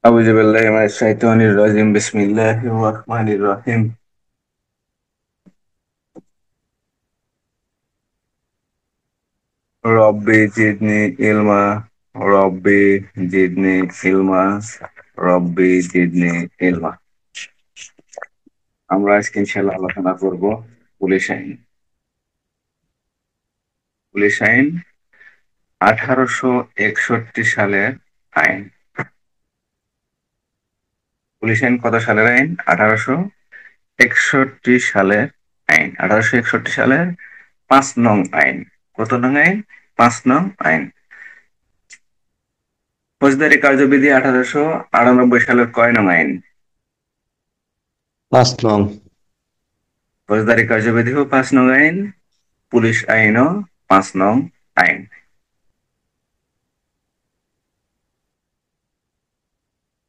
أعوذ بالله من الشيطان الرجيم بسم الله الرحمن الرحيم ربي زدني علما ربي زدني علما ربي زدني علما আমরা আজকে ইনশাআল্লাহ আলোচনা করব পুলিশ আইন। পুলিশ আইন 1861 সালের আইন। পুলিশ আইন কত সালের আইন? 1861 সালের আইন। 1861 সালের 5 নং আইন। কত নং আইন? 5 নং আইন। ফৌজদারি কার্যবিধি 1898 সালের কয় নং আইন? 5 নং। ফৌজদারি কার্যবিধিও 5 নং আইন, পুলিশ আইনও 5 নং আইন।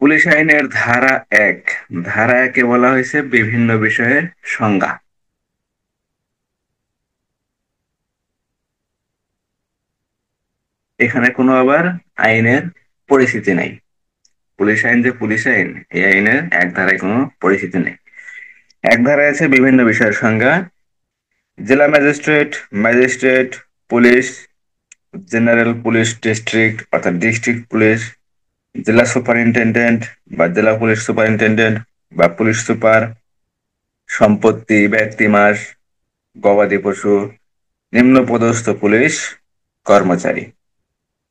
পুলিশ আইনের ধারা 1, ধারা 1-এ বলা হয়েছে বিভিন্ন বিষয়ের সংজ্ঞা। এখানে কোনো আবার আইনের পরিচিতি নাই। পুলিশ আইন যে পুলিশ আইন, এই আইনের এক ধারায় কোনো পরিচিতি নেই। এক ধারায় আছে বিভিন্ন বিষয়ের সংজ্ঞা: জেলা magistrate, magistrate, police, general police district অর্থাৎ ডিস্ট্রিক্ট পুলিশ, জেলা সুপারিনটেন্ডেন্ট বা জেলা পুলিশ সুপারিনটেন্ডেন্ট বা পুলিশ সুপার, সম্পত্তি, ব্যক্তিমাস, গবাদি পশু, নিম্নপদস্থ পুলিশ কর্মচারী।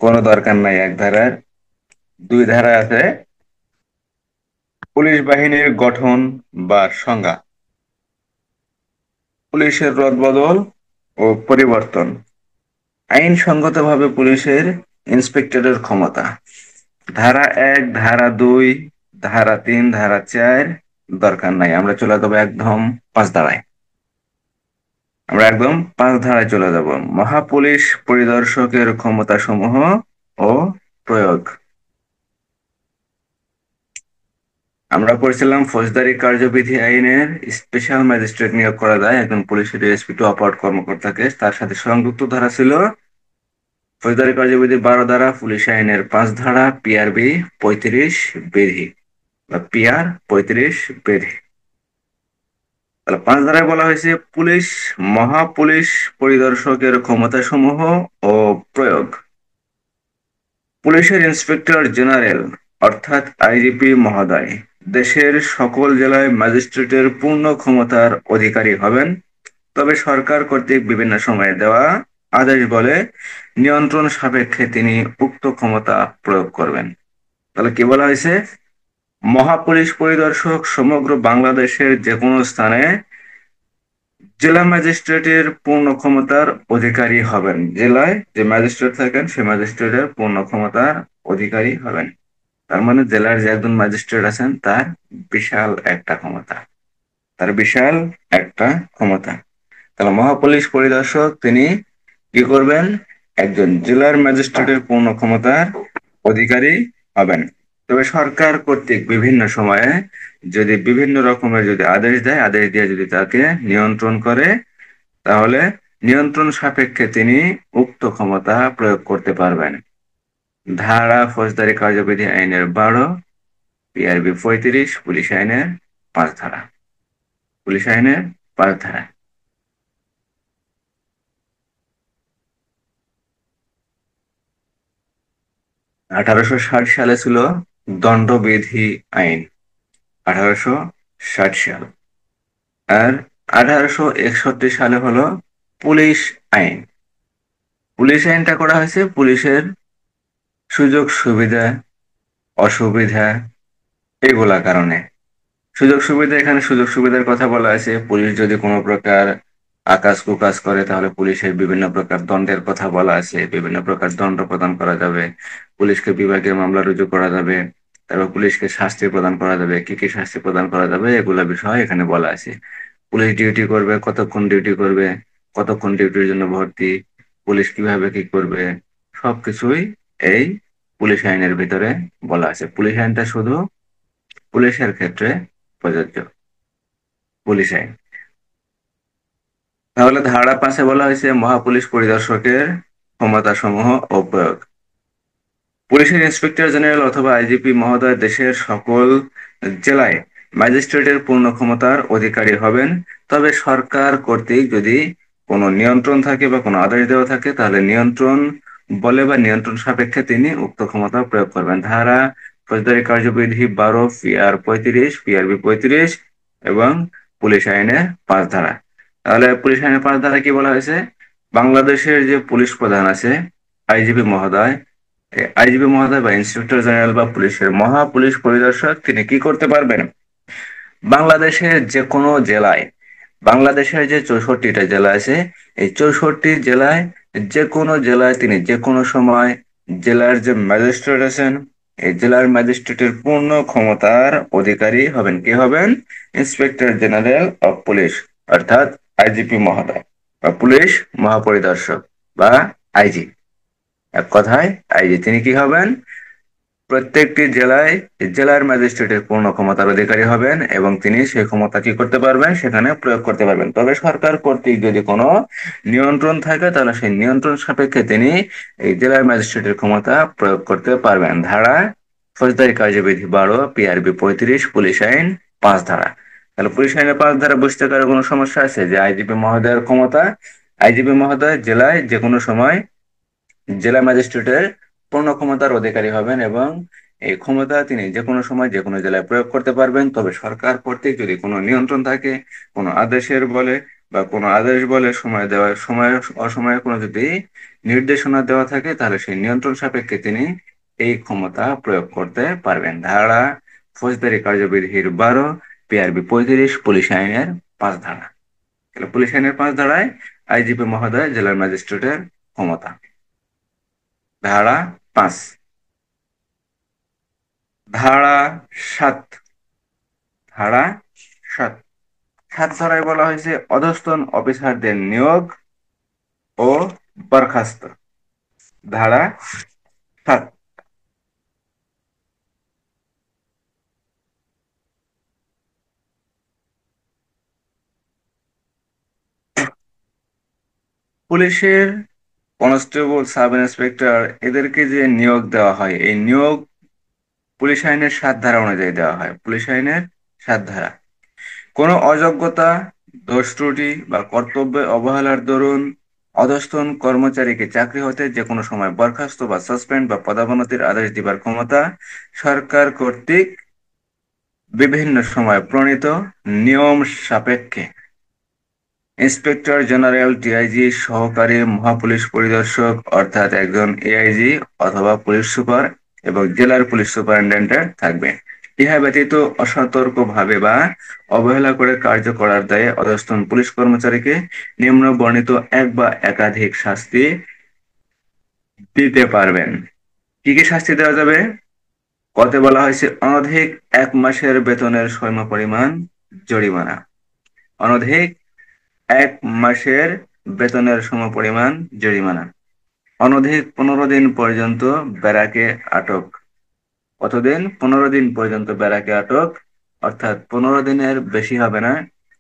কোনো দরকার নাই এক ধারার। 2 ধারা আছে পুলিশ বাহিনীর গঠন বা সংজ্ঞা, পুলিশের রদবদল ও পরিবর্তন, আইনসঙ্গতভাবে পুলিশের ইন্সপেক্টরের ক্ষমতা। ধারা 1, ধারা 2, ধারা 3, ধারা 4 দরকার নাই, আমরা চলে যাবো একদম 5 ধারায়। আমরা একদম 5 ধারায় চলে যাব। মহাপুলিশ পরিদর্শকের ক্ষমতা সমূহ ও প্রয়োগ। আমরা পড়ছিলাম ফৌজদারি কার্যবিধি আইনের স্পেশাল ম্যাজিস্ট্রেট নিয়োগ করা যায় একজন পুলিশের এসপি টু অপারেট কর্মকর্তাকে। তার সাথে সংযুক্ত ধারা ছিল ফৌজদারি কার্যবিধি 12 ধারা, পুলিশ আইনের 5 ধারা, পিআরবি 35 বিধি বা পিআর 35 বিধি। তাহলে 5 ধারায় বলা হয়েছে পুলিশ মহাপুলিশ পরিদর্শকের ক্ষমতাসমূহ ও প্রয়োগ। পুলিশের ইন্সপেক্টর জেনারেল অর্থাৎ আইজিপি মহোদয় দেশের সকল জেলায় ম্যাজিস্ট্রেটের পূর্ণ ক্ষমতার অধিকারী হবেন, তবে সরকার কর্তৃক বিভিন্ন সময়ে দেওয়া আদেশ বলে নিয়ন্ত্রণ সাপেক্ষে তিনি উক্ত ক্ষমতা প্রয়োগ করবেন। তাহলে কি বলা হয়েছে? মহাপুলিশ পরিদর্শক সমগ্র বাংলাদেশের যে কোনো স্থানে জেলা ম্যাজিস্ট্রেটের পূর্ণ ক্ষমতার অধিকারী হবেন। জেলায় যে ম্যাজিস্ট্রেট থাকেন সে ম্যাজিস্ট্রেটের পূর্ণ ক্ষমতার অধিকারী হবেন। তার মানে জেলার যে একজন ম্যাজিস্ট্রেট আছেন তার বিশাল একটা ক্ষমতা, তার বিশাল একটা ক্ষমতা। তাহলে মহাপুলিশ পরিদর্শক তিনি কি করবেন? একজন জেলার ম্যাজিস্ট্রেটের পূর্ণ ক্ষমতার অধিকারী হবেন, তবে সরকার কর্তৃক বিভিন্ন সময়ে যদি বিভিন্ন রকমের যদি আদেশ দেয়, আদেশ দিয়ে যদি তাকে নিয়ন্ত্রণ করে, তাহলে নিয়ন্ত্রণ সাপেক্ষে তিনি উক্ত ক্ষমতা প্রয়োগ করতে পারবেন। ধারা ফৌজদারি কার্যবিধি আইনের 12, পিআরবি 35, পুলিশ আইনের 5 ধারা। পুলিশ আইনের 5 ধারা। 1860 সালে ছিল দণ্ডবিধি আইন, 1860 সাল। আর 1861 সালে হলো পুলিশ আইন। পুলিশ আইনটা করা হয়েছে পুলিশের সুযোগ সুবিধা, অসুবিধা এগুলা কারণে। সুযোগ সুবিধা, এখানে সুযোগ সুবিধার কথা বলা আছে। পুলিশ যদি কোনো প্রকার আকাজ কুকাজ করে তাহলে পুলিশের বিভিন্ন প্রকার দণ্ডের কথা বলা আছে, বিভিন্ন প্রকার দণ্ড প্রদান করা যাবে, পুলিশকে বিভাগীয় মামলা রুজু করা যাবে, তারপর পুলিশকে শাস্তি প্রদান করা যাবে, কি কি শাস্তি প্রদান করা যাবে এগুলা বিষয় এখানে বলা আছে। পুলিশ ডিউটি করবে, কতক্ষণ ডিউটি করবে, কতক্ষণ ডিউটির জন্য ভর্তি, পুলিশ কিভাবে কি করবে, সবকিছুই এই পুলিশ আইনের ভিতরে বলা আছে। পুলিশ আইনটা শুধু পুলিশের ক্ষেত্রে প্রযোজ্য, পুলিশ আইন। তাহলে ধারা 5-এ বলা হয়েছে মহাপুলিশ পরিদর্শকের ক্ষমতাসমূহ ও প্রয়োগ। পুলিশের ইন্সপেক্টর জেনারেল অথবা আইজিপি মহোদয় দেশের সকল জেলায় ম্যাজিস্ট্রেটের পূর্ণ ক্ষমতার অধিকারী হবেন। তবে সরকার কর্তৃক যদি কোনো নিয়ন্ত্রণ থাকে বা কোনো আদেশ দেওয়া থাকে, তাহলে নিয়ন্ত্রণ বলে বা নিয়ন্ত্রণ সাপেক্ষে তিনি উক্ত ক্ষমতা প্রয়োগ করবেন। ধারা ফৌজদারি কার্যবিধি 12, পিআর 35, পিআরবি 35 এবং পুলিশ আইনের 5 ধারা। তাহলে পুলিশ আইনের 5 ধারা কি বলা হয়েছে? বাংলাদেশের যে পুলিশ প্রধান আছে, আইজিপি মহোদয়, আইজিপি মহোদয় বা ইন্সপেক্টর জেনারেল বা পুলিশের মহা পুলিশ পরিদর্শক তিনি কি করতে পারবেন? বাংলাদেশের যে কোনো জেলায়, বাংলাদেশের যে 64টা জেলা আছে, এই 64 জেলায় যে কোনো জেলায় তিনি যে কোনো সময় জেলার যে ম্যাজিস্ট্রেট আছেন, এই জেলার ম্যাজিস্ট্রেটের পূর্ণ ক্ষমতার অধিকারী হবেন। কে হবেন? ইন্সপেক্টর জেনারেল অফ পুলিশ, অর্থাৎ আইজিপি মহোদয় বা পুলিশ মহাপরিদর্শক বা আইজি। এক কথায় আইজি তিনি কি হবেন? প্রত্যেকটি জেলায় জেলার ম্যাজিস্ট্রেটের পূর্ণ ক্ষমতার অধিকারী হবেন এবং তিনি সেই ক্ষমতা কি করতে পারবেন? সেখানে প্রয়োগ করতে পারবেন। তবে সরকার কর্তৃক যদি কোনো নিয়ন্ত্রণ থাকে, তাহলে সেই নিয়ন্ত্রণ সাপেক্ষে তিনি এই জেলার ম্যাজিস্ট্রেটের ক্ষমতা প্রয়োগ করতে পারবেন। ধারা ফৌজদারি কার্যবিধি 12, পিআরবি 35, পুলিশ আইন 5 ধারা। তাহলে পুলিশ আইনের 5 ধারা বুঝতে কারো কোনো সমস্যা আছে? যে আইজিপি মহোদয়ের ক্ষমতা, আইজিপি মহোদয় জেলায় যে কোনো সময় জেলা ম্যাজিস্ট্রেটের পূর্ণ ক্ষমতার অধিকারী হবেন এবং এই ক্ষমতা তিনি যে কোনো সময় যে কোনো জেলায় প্রয়োগ করতে পারবেন। তবে সরকার কর্তৃক যদি কোনো নিয়ন্ত্রণ থাকে, কোনো আদেশের বলে বা কোনো আদেশ বলে সময় দেওয়ার সময় অসময়ে কোনো যদি নির্দেশনা দেওয়া থাকে, তাহলে সেই নিয়ন্ত্রণ সাপেক্ষে তিনি এই ক্ষমতা প্রয়োগ করতে পারবেন। ধারা ফৌজদারি কার্যবিধির 12, পিআরবি 35, পুলিশ আইনের 5 ধারা। তাহলে পুলিশ আইনের 5 ধারায় আইজিপি মহোদয় জেলার ম্যাজিস্ট্রেটের ক্ষমতা। ধারা 5। ধারা 7। ধারা 7, 7 ধারায় বলা হয়েছে অধস্তন অফিসারদের নিয়োগ ও বরখাস্ত। ধারা 7। পুলিশের কনস্টেবল, সাব ইন্সপেক্টর এদেরকে যে নিয়োগ দেওয়া হয়, এই নিয়োগ পুলিশ আইনের 7 ধারা অনুযায়ী দেওয়া হয়। পুলিশ আইনের 7 ধারা। কোনো অযোগ্যতা, দোষ ত্রুটি বা কর্তব্যে অবহেলার দরুন অধস্তন কর্মচারীকে চাকরি হতে যে কোনো সময় বরখাস্ত বা সাসপেন্ড বা পদোন্নতির আদেশ দিবার ক্ষমতা সরকার কর্তৃক বিভিন্ন সময় প্রণীত নিয়ম সাপেক্ষে ইন্সপেক্টর জেনারেল, ডিআইজি, সহকারী মহাপুলিশ পরিদর্শক অর্থাৎ একজন এআইজি অথবা পুলিশ সুপার এবং জেলার পুলিশ সুপারিনটেন্ডেন্ট থাকবে। ইহা ব্যতীত অসতর্কভাবে বা অবহেলা করে কার্য করার দায়ে অধস্তন পুলিশ কর্মচারীকে নিম্ন বর্ণিত এক বা একাধিক শাস্তি দিতে পারবেন। কি কি শাস্তি দেওয়া যাবে? কতে বলা হয়েছে অনধিক 1 মাসের বেতনের সমপরিমাণ জরিমানা। অনধিক 1 মাসের বেতনের সমপরিমাণ জরিমানা। অনধিক 15 দিন পর্যন্ত ব্যারাকে আটক। কতদিন? 15 দিন পর্যন্ত ব্যারাকে আটক, অর্থাৎ 15 দিনের বেশি হবে না।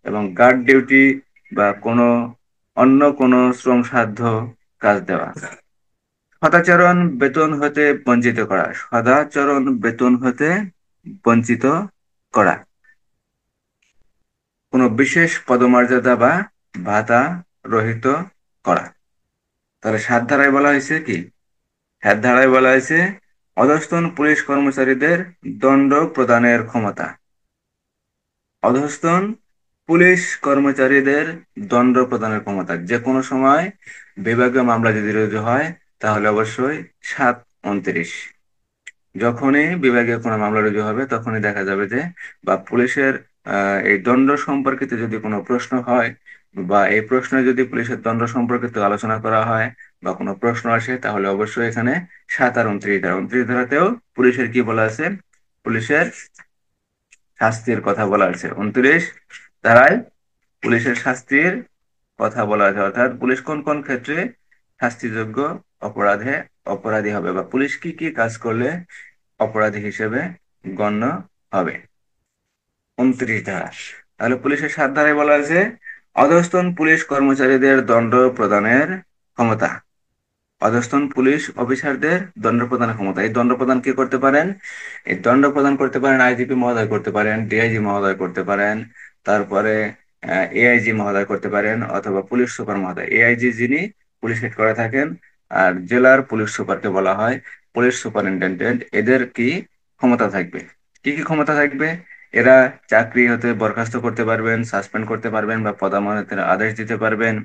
এবং গার্ড ডিউটি বা অন্য কোনো শ্রমসাধ্য কাজ দেওয়া। সদাচরণ বেতন হতে বঞ্চিত করা। সদাচরণ বেতন হতে বঞ্চিত করা। কোনো বিশেষ পদমর্যাদা বা ভাতা রহিত করা। তাহলে 7 ধারায় বলা হয়েছে কি? 7 ধারায় বলা হয়েছে অধস্তন পুলিশ কর্মচারীদের দণ্ড প্রদানের ক্ষমতা। অধস্তন পুলিশ কর্মচারীদের দণ্ড প্রদানের ক্ষমতা। যে কোনো সময় বিভাগীয় মামলা যদি রুজু হয়, তাহলে অবশ্যই 7-29, যখনই বিভাগীয় কোনো মামলা রুজু হবে তখনই দেখা যাবে যে, বা পুলিশের এই দণ্ড সম্পর্কিত যদি কোনো প্রশ্ন হয় বা এই প্রশ্নে যদি পুলিশের দণ্ড সম্পর্কিত আলোচনা করা হয় বা কোনো প্রশ্ন আসে, তাহলে অবশ্যই এখানে 7 আর 29 ধারা, 29 ধারাতেও পুলিশের কি বলা আছে? পুলিশের শাস্তির কথা বলা আছে। 29 ধারায় পুলিশের শাস্তির কথা বলা আছে, অর্থাৎ পুলিশ কোন কোন ক্ষেত্রে শাস্তিযোগ্য অপরাধী হবে বা পুলিশ কি কি কাজ করলে অপরাধী হিসেবে গণ্য হবে। 29 ধারা। তাহলে পুলিশের 7 ধারায় বলা আছে অধস্তন পুলিশ কর্মচারীদের দণ্ড প্রদানের ক্ষমতা। অধস্তন পুলিশ অফিসারদের দণ্ড প্রদানের ক্ষমতা। এই দণ্ড প্রদান কে করতে পারেন? এই দণ্ড প্রদান করতে পারেন আইজিপি মহোদয় করতে পারেন, ডিআইজি মহোদয় করতে পারেন, তারপরে এআইজি মহোদয় করতে পারেন, অথবা পুলিশ সুপার মহোদয়। এআইজি যিনি পুলিশ হেড করে থাকেন, আর জেলার পুলিশ সুপারকে বলা হয় পুলিশ সুপারিনটেনডেন্ট। এদের কি ক্ষমতা থাকবে? কি কি ক্ষমতা থাকবে? এরা চাকরি হতে বরখাস্ত করতে পারবেন, সাসপেন্ড করতে পারবেন, বা পদোন্নতির আদেশ দিতে পারবেন,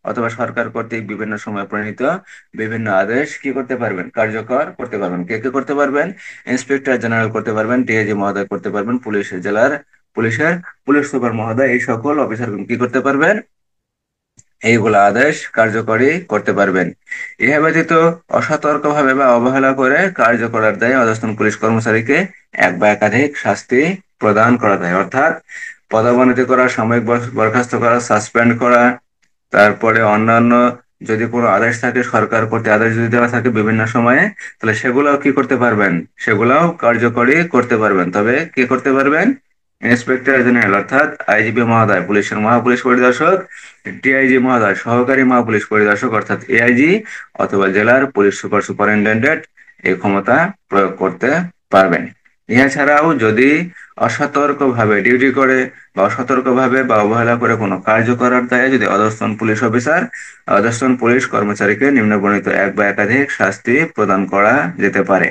অথবা সরকার কর্তৃক বিভিন্ন সময় প্রণীত বিভিন্ন আদেশ কি করতে পারবেন? কার্যকর করতে পারবেন। কে কে করতে পারবেন? ইন্সপেক্টর জেনারেল করতে পারবেন, ডিআইজি মহোদয় করতে পারবেন, পুলিশের জেলার পুলিশের পুলিশ সুপার মহোদয়, এই সকল অফিসার কি করতে পারবেন? এইগুলা আদেশ কার্যকরী করতে পারবেন। ইহা ব্যতীত অসতর্কভাবে বা অবহেলা করে কার্য করার দায়ে অধস্তন পুলিশ কর্মচারীকে এক বা একাধিক শাস্তি প্রদান করা যায়। অর্থাৎ পদোন্নতি করা, সাময়িক বরখাস্ত করা, সাসপেন্ড করা, তারপরে অন্যান্য যদি কোনো আদেশ থাকে, সরকার কর্তৃক আদেশ যদি দেওয়া থাকে বিভিন্ন সময়ে, তাহলে সেগুলাও কি করতে পারবেন? সেগুলাও কার্যকরী করতে পারবেন। তবে কি করতে পারবেন? ইন্সপেক্টর জেনারেল অর্থাৎ আইজিপি মহোদয়, পুলিশের মহাপুলিশ পরিদর্শক, ডিআইজি মহোদয়, সহকারী মহাপুলিশ পরিদর্শক অর্থাৎ এআইজি, অথবা জেলার পুলিশ সুপারিনটেন্ডেন্ট এই ক্ষমতা প্রয়োগ করতে পারবেন। ইহা ছাড়াও যদি অসতর্কভাবে ডিউটি করে বা অসতর্কভাবে বা অবহেলা করে কোনো কার্য করার দায়ে যদি অধস্তন পুলিশ অফিসার, অধস্তন পুলিশ কর্মচারীকে নিম্নবর্ণিত এক বা একাধিক শাস্তি প্রদান করা যেতে পারে।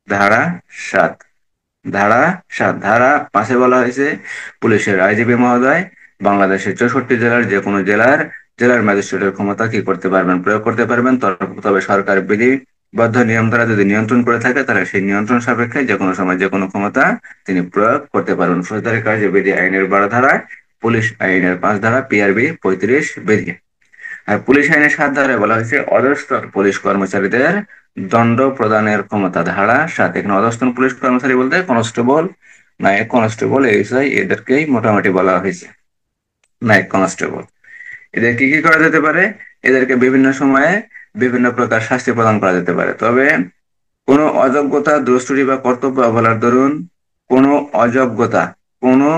ধারা ৭। ধারা ৫-এ বলা হয়েছে পুলিশের আইজিপি মহোদয় বাংলাদেশের 64 জেলার যে কোনো জেলার জেলার ম্যাজিস্ট্রেটের ক্ষমতা কি করতে পারবেন? প্রয়োগ করতে পারবেন। তবে সরকার বিধিবদ্ধ নিয়ম দ্বারা যদি নিয়ন্ত্রণ করে থাকে, তাহলে সেই নিয়ন্ত্রণ সাপেক্ষে যে কোনো সময় যে কোনো ক্ষমতা তিনি প্রয়োগ করতে পারবেন। ফৌজদারি কার্যবিধি আইনের 12 ধারায়, পুলিশ আইনের 5 ধারা, পিআরবি 35 বিধি। আর পুলিশ আইনের 7 ধারায় বলা হয়েছে অধস্তন পুলিশ কর্মচারীদের দণ্ড প্রদানের ক্ষমতা। ধারা 7। এখানে অধস্তন পুলিশ কর্মচারী বলতে কনস্টেবল, নায়ক কনস্টেবল, এসআই এদেরকেই মোটামুটি বলা হয়েছে নায়ক কনস্টেবল। এদের কি কি করা যেতে পারে? এদেরকে বিভিন্ন সময়ে বিভিন্ন প্রকার শাস্তি প্রদান করা যেতে পারে। তবে কোনো অযোগ্যতা, দোষত্রুটি বা কর্তব্য অবহেলার দরুন কোনো অযোগ্যতা কোনো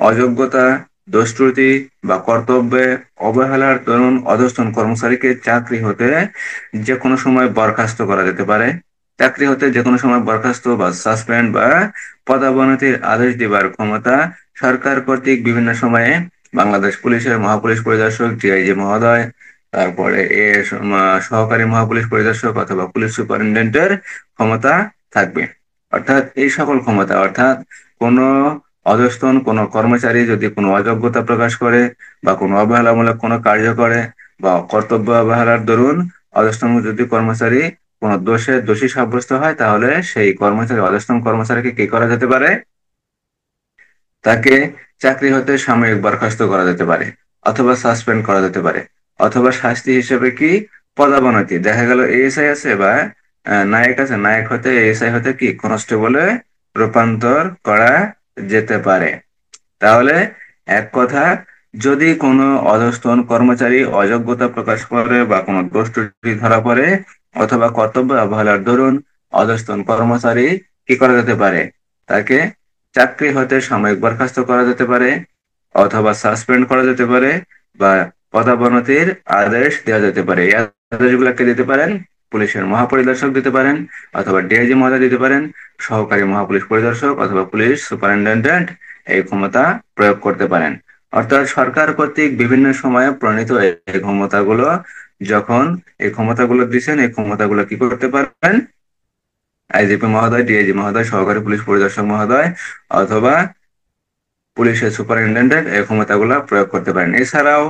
অযোগ্যতা, দোষত্রুটি বা কর্তব্যে অবহেলার দরুন অধস্তন কর্মচারীকে চাকরি হতে যে কোনো সময় বরখাস্ত করা যেতে পারে। চাকরি হতে যে কোনো সময় বরখাস্ত বা সাসপেন্ড বা পদোন্নতির আদেশ দেবার ক্ষমতা সরকার কর্তৃক বিভিন্ন সময়ে বাংলাদেশ পুলিশের মহাপুলিশ পরিদর্শক, ডিআইজি মহোদয়, তারপরে সহকারী মহাপুলিশ পরিদর্শক অথবা পুলিশ সুপারিনটেন্ডেন্টের ক্ষমতা থাকবে। অর্থাৎ এই সকল ক্ষমতা, অর্থাৎ কোনো অধস্তন কোনো কর্মচারী যদি কোনো অযোগ্যতা প্রকাশ করে বা কোনো অবহেলামূলক কোনো কার্য করে বা কর্তব্য অবহেলার দরুন অধস্তন যদি কর্মচারী কোনো দোষী সাব্যস্ত হয়, তাহলে সেই কর্মচারী, অধস্তন কর্মচারীকে কি করা যেতে পারে? তাকে চাকরি হতে সাময়িক বরখাস্ত করা যেতে পারে, অথবা সাসপেন্ড করা যেতে পারে, অথবা শাস্তি হিসেবে কি পদোন্নতি। দেখা গেল এএসআই আছে বা নায়ক আছে, নায়ক হতে এএসআই হতে কি কনস্টেবলে রূপান্তর করা যেতে পারে। তাহলে এক কথা, যদি কোনো অধস্তন কর্মচারী অযোগ্যতা প্রকাশ করে বা কোনো দোষ ত্রুটি ধরা পড়ে অথবা কর্তব্য অবহেলার দরুন অধস্তন কর্মচারী কি করা যেতে পারে? তাকে চাকরি হতে সাময়িক বরখাস্ত করা যেতে পারে, অথবা সাসপেন্ড করা যেতে পারে, বা পদোন্নতির আদেশ দেওয়া যেতে পারে। এই আদেশগুলো কে দিতে পারেন? পুলিশের মহাপরিদর্শক দিতে পারেন, অথবা ডিআইজি মহোদয় দিতে পারেন, সহকারী মহাপুলিশ পরিদর্শক অথবা পুলিশ সুপারিনটেন্ডেন্ট এই ক্ষমতা প্রয়োগ করতে পারেন। অর্থাৎ সরকার কর্তৃক বিভিন্ন সময়ে প্রণীত এই ক্ষমতাগুলো, যখন এই ক্ষমতাগুলো দিচ্ছেন, এই ক্ষমতাগুলো কি করতে পারবেন? আইজিপি মহোদয়, ডিআইজি মহোদয়, সহকারী পুলিশ পরিদর্শক মহোদয় অথবা পুলিশের সুপারিনটেন্ডেন্ট এই ক্ষমতাগুলো প্রয়োগ করতে পারেন। এছাড়াও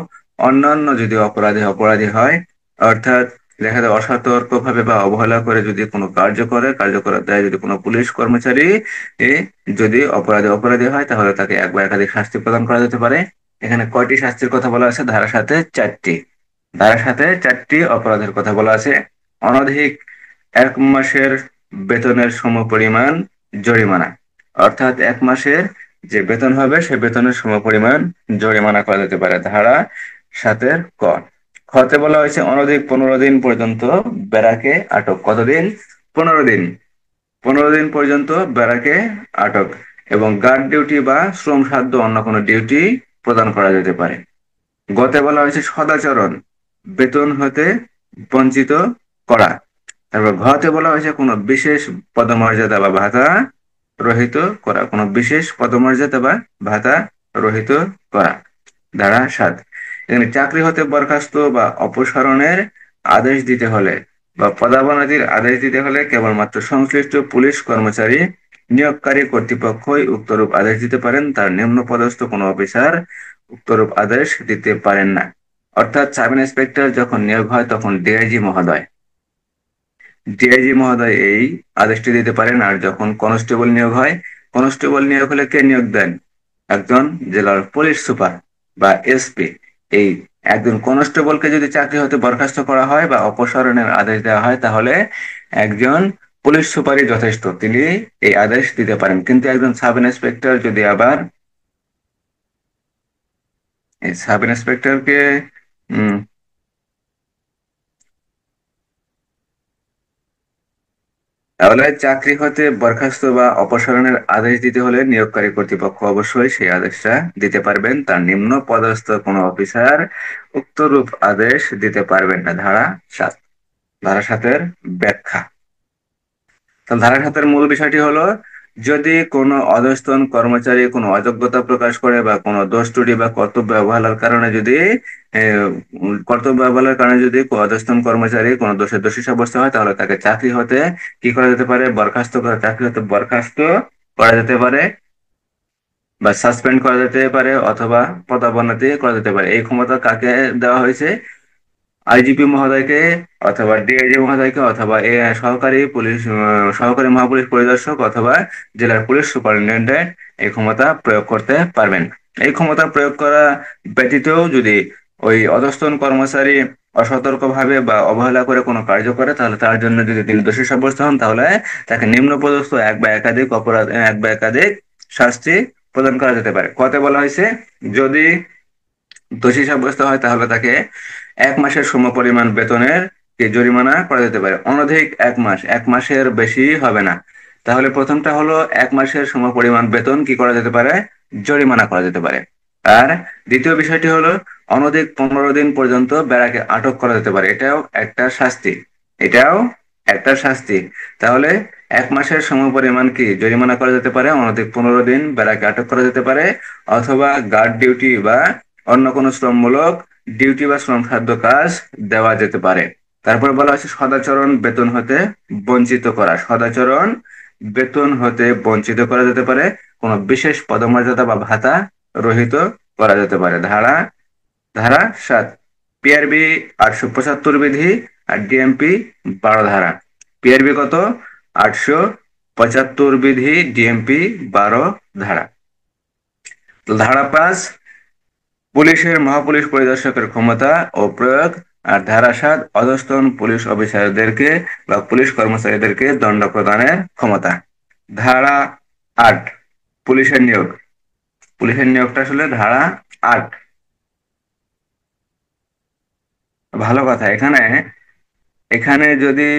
অন্যান্য যদি অপরাধী হয়, অর্থাৎ দেখা যায় অসতর্কভাবে বা অবহেলা করে যদি কোনো কার্য করার দায় যদি কোনো পুলিশ কর্মচারী যদি অপরাধী হয়, তাহলে তাকে এক বা একাধিক শাস্তি প্রদান করা যেতে পারে। এখানে কয়টি শাস্তির কথা বলা আছে? ধারা 7-এ 4টি। ধারা 7-এ 4টি অপরাধের কথা বলা আছে। অনধিক 1 মাসের বেতনের সমপরিমাণ জরিমানা, অর্থাৎ 1 মাসের যে বেতন হবে সে বেতনের সমপরিমাণ জরিমানা করা যেতে পারে। ধারা 7-এর ক। খতে বলা হয়েছে অনধিক 15 দিন পর্যন্ত ব্যারাকে আটক। কতদিন? 15 দিন। 15 দিন পর্যন্ত ব্যারাকে আটক এবং গার্ড ডিউটি বা শ্রম সাধ্য অন্য কোনো ডিউটি প্রদান করা যেতে পারে। গতে বলা হয়েছে সদাচরণ, বেতন হতে বঞ্চিত করা। তারপর ঘতে বলা হয়েছে কোনো বিশেষ পদমর্যাদা বা ভাতা রহিত করা, কোনো বিশেষ পদমর্যাদা বা ভাতা রহিত করা। ধারা 7, এখানে চাকরি হতে বরখাস্ত বা অপসারণের আদেশ দিতে হলে বা পদাবনতির আদেশ দিতে হলে কেবলমাত্র সংশ্লিষ্ট পুলিশ কর্মচারী নিয়োগকারী কর্তৃপক্ষই উক্তরূপ আদেশ দিতে পারেন, তার নিম্ন পদস্থ কোনো অফিসার উক্তরূপ আদেশ দিতে পারেন না। অর্থাৎ সাব ইন্সপেক্টর যখন নিয়োগ হয় তখন ডিআইজি মহোদয় এই আদেশটি দিতে পারেন। আর যখন কনস্টেবল নিয়োগ হয়, কনস্টেবল নিয়োগ হলে কে নিয়োগ দেন? একজন জেলার পুলিশ সুপার বা এসপি। এই একজন কনস্টেবলকে যদি চাকরি হতে বরখাস্ত করা হয় বা অপসারণের আদেশ দেওয়া হয়, তাহলে একজন পুলিশ সুপারই যথেষ্ট, তিনি এই আদেশ দিতে পারেন। কিন্তু একজন সাব ইন্সপেক্টর যদি আবার এই সাব ইন্সপেক্টরকে তাহলে চাকরি হতে বরখাস্ত বা অপসারণের আদেশ দিতে হলে নিয়োগকারী কর্তৃপক্ষ অবশ্যই সেই আদেশটা দিতে পারবেন, তার নিম্ন পদস্থ কোনো অফিসার উক্তরূপ আদেশ দিতে পারবেন না। ধারা 7, ধারা 7-এর ব্যাখ্যা। তো ধারা 7-এর মূল বিষয়টি হলো, যদি কোনো অধস্তন কর্মচারী কোনো অযোগ্যতা প্রকাশ করে বা কোনো দোষ ত্রুটি বা কর্তব্য অবহেলার কারণে যদি অধস্তন কর্মচারী কোনো দোষে দোষী সাব্যস্ত হয়, তাহলে তাকে চাকরি হতে কি করা যেতে পারে? চাকরি হতে বরখাস্ত করা যেতে পারে বা সাসপেন্ড করা যেতে পারে অথবা পদোন্নতি করা যেতে পারে। এই ক্ষমতা কাকে দেওয়া হয়েছে? আইজিপি মহোদয়কে অথবা ডিআইজি মহোদয়কে অথবা সহকারী মহাপুলিশ পরিদর্শক অথবা জেলার পুলিশ সুপারিনটেন্ডেন্ট এই ক্ষমতা প্রয়োগ করতে পারবেন। এই ক্ষমতা প্রয়োগ করা ব্যতীতও যদি ওই অধস্তন কর্মচারী অসতর্কভাবে বা অবহেলা করে কোনো কার্য করে, তাহলে তার জন্য যদি তিনি দোষী সাব্যস্ত হন, তাহলে তাকে নিম্নপদস্থ এক বা একাধিক শাস্তি প্রদান করা যেতে পারে। কতে বলা হয়েছে, যদি দোষী সাব্যস্ত হয় তাহলে তাকে 1 মাসের সমপরিমাণ বেতনের কি জরিমানা করা যেতে পারে। অনধিক 1 মাস, 1 মাসের বেশি হবে না। তাহলে প্রথমটা হলো 1 মাসের সমপরিমাণ বেতন কি করা যেতে পারে? জরিমানা করা যেতে পারে। আর দ্বিতীয় বিষয়টি হলো, অনধিক 15 দিন পর্যন্ত বেড়াকে আটক করা যেতে পারে। এটাও একটা শাস্তি। তাহলে 1 মাসের সমপরিমাণ কি জরিমানা করা যেতে পারে, অনধিক 15 দিন বেড়াকে আটক করা যেতে পারে, অথবা গার্ড ডিউটি বা অন্য কোনো শ্রমমূলক ডিউটি বা শ্রমসাধ্য কাজ দেওয়া যেতে পারে। তারপর বলা হচ্ছে সদাচরণ বেতন হতে বঞ্চিত করা যেতে পারে, কোনো বিশেষ পদমর্যাদা বা ভাতা রহিত করা যেতে পারে। ধারা 7, পিআরবি 875 বিধি আর ডিএমপি 12 ধারা। পিআরবি কত? 875 বিধি, ডিএমপি 12 ধারা। তো ধারা 5, পুলিশের মহাপুলিশ পরিদর্শকের ক্ষমতা ও প্রয়োগ। আর ধারা 7, অধস্তন পুলিশ অফিসারদেরকে বা পুলিশ কর্মচারীদেরকে দণ্ড প্রদানের ক্ষমতা। ধারা 8, পুলিশের নিয়োগ। পুলিশের নিয়োগটা আসলে ধারা 8। ভালো কথা, এখানে এখানে যদি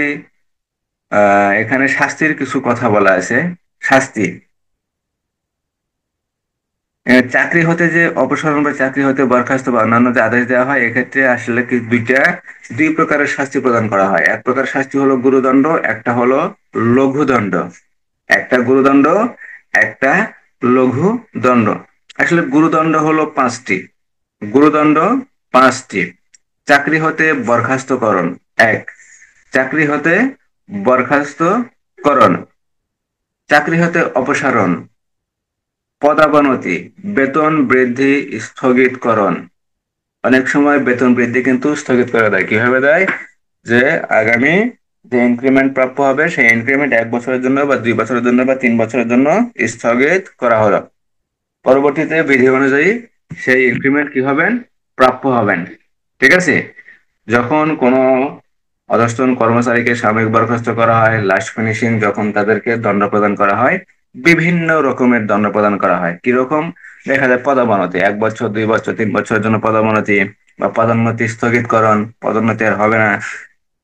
এখানে শাস্তির কিছু কথা বলা আছে। শাস্তি, চাকরি হতে যে অপসারণ বা চাকরি হতে বরখাস্ত বা অন্যান্য যে আদেশ দেওয়া হয়, এক্ষেত্রে আসলে কি দুই প্রকারের শাস্তি প্রদান করা হয়। এক প্রকার শাস্তি হলো গুরুদণ্ড, একটা হলো লঘুদণ্ড। একটা গুরুদণ্ড, একটা লঘু দণ্ড। আসলে গুরুদণ্ড 5টি। চাকরি হতে বরখাস্তকরণ। 1, চাকরি হতে বরখাস্তকরণ, চাকরি হতে অপসারণ, পদাবনতি, বেতন বৃদ্ধি স্থগিতকরণ। অনেক সময় বেতন বৃদ্ধি কিন্তু স্থগিত করে দেয়। কিভাবে দেয়? যে আগামী যে ইনক্রিমেন্ট প্রাপ্য হবে, সেই ইনক্রিমেন্ট 1 বছরের জন্য বা 2 বছরের জন্য বা 3 বছরের জন্য স্থগিত করা হলো। পরবর্তীতে বিধি অনুযায়ী সেই ইনক্রিমেন্ট কি হবেন? প্রাপ্য হবেন। ঠিক আছে। যখন কোনো অধস্তন কর্মচারীকে সাময়িক বরখাস্ত করা হয়, লাস্ট ফিনিশিং যখন তাদেরকে দণ্ড প্রদান করা হয়, বিভিন্ন রকমের দণ্ড প্রদান করা হয়। কিরকম? দেখা যায় পদোন্নতি, 1 বছর, 2 বছর, 3 বছরের জন্য পদোন্নতি বা পদোন্নতি স্থগিতকরণ, পদোন্নতি আর হবে না।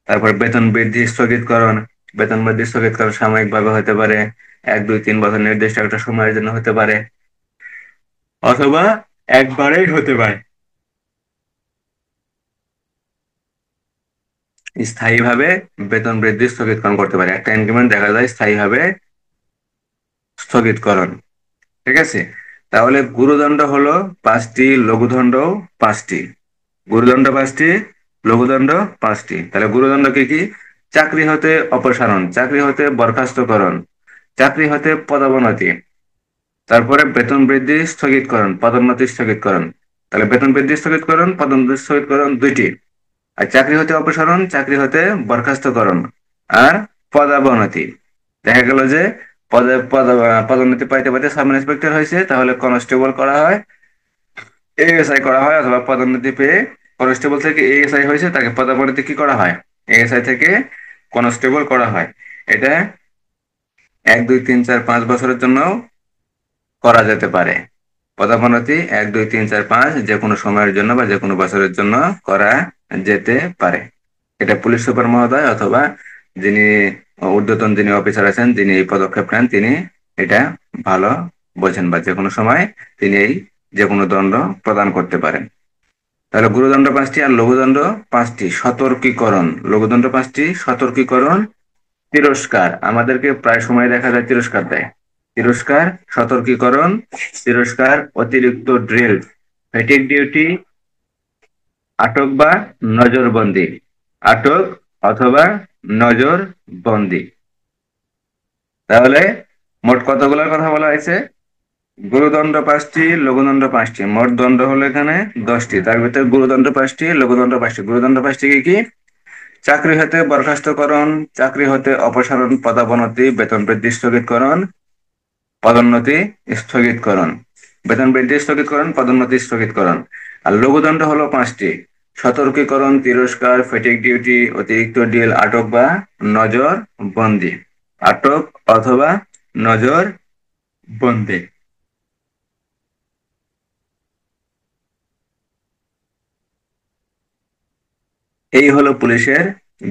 তারপর বেতন বৃদ্ধি স্থগিতকরণ সাময়িকভাবে হতে পারে, 1, 2, 3 বছর নির্দিষ্ট একটা সময়ের জন্য হতে পারে, অথবা একবারেই হতে পারে। স্থায়ীভাবে বেতন বৃদ্ধি স্থগিতকরণ করতে পারে। একটা ইনক্রিমেন্ট দেখা যায় স্থায়ীভাবে স্থগিতকরণ। ঠিক আছে, তাহলে গুরুদণ্ড হলো 5টি, লঘুদণ্ড 5টি। গুরুদণ্ড 5টি, লঘুদণ্ড 5টি। তাহলে গুরুদণ্ড কি কি? চাকরি হতে অপসারণ, চাকরি হতে বরখাস্তকরণ, চাকরি হতে পদোন্নতি, তারপরে বেতন বৃদ্ধি স্থগিতকরণ, পদোন্নতি স্থগিতকরণ। তাহলে বেতন বৃদ্ধি স্থগিতকরণ, পদোন্নতি স্থগিতকরণ দুইটি। আর চাকরি হতে অপসারণ, চাকরি হতে বরখাস্তকরণ, আর পদাবনতি। দেখা গেল যে পদোন্নতি পাইতে পাইতে সাব ইন্সপেক্টর হয়েছে, তাহলে কনস্টেবল করা হয়, এএসআই করা হয়, অথবা পদোন্নতি পেয়ে কনস্টেবল থেকে এএসআই হয়েছে, তাকে পদোন্নতি কি করা হয়? এএসআই থেকে কনস্টেবল করা হয়। এটা 1 2 3 4 5 বছরের জন্য করা যেতে পারে। পদোন্নতি 1 2 3 4 5 যে কোনো সময়ের জন্য বা যে কোনো বছরের জন্য করা যেতে পারে। এটা পুলিশ সুপার মহোদয় অথবা যিনি ঊর্ধ্বতন যিনি অফিসার আছেন, যিনি এই পদক্ষেপ নেন, তিনি এটা ভালো বোঝেন, বা যে কোনো সময় তিনি এই যে কোনো দণ্ড প্রদান করতে পারেন। তাহলে গুরুদণ্ড 5টি আর লঘুদণ্ড 5টি। সতর্কীকরণ, লঘুদণ্ড 5টি, সতর্কীকরণ, তিরস্কার। আমাদেরকে প্রায় সময় দেখা যায় তিরস্কার দেয়। তিরস্কার, সতর্কীকরণ, তিরস্কার, অতিরিক্ত ড্রিল, ফ্যাটিগ ডিউটি, আটক বা নজরবন্দি, আটক অথবা নজরবন্দি। তাহলে মোট কতগুলোর কথা বলা হয়েছে? গুরুদণ্ড 5টি, লঘুদণ্ড 5টি, মোট দণ্ড হলো এখানে 10টি। তার ভিতরে গুরুদণ্ড 5টি, লঘুদণ্ড 5টি। গুরুদণ্ড 5টি কি কি? চাকরি হতে বরখাস্তকরণ, চাকরি হতে অপসারণ, পদোন্নতি, বেতন বৃদ্ধি স্থগিতকরণ, পদোন্নতি স্থগিতকরণ, বেতন বৃদ্ধি স্থগিতকরণ, পদোন্নতি স্থগিতকরণ। আর লঘুদণ্ড হলো 5টি: সতর্কীকরণ, তিরস্কার, ফ্যাটিগ ডিউটি, অতিরিক্ত ডিল, আটক বা নজর বন্দি, আটক অথবা নজর বন্দি। এই হলো পুলিশের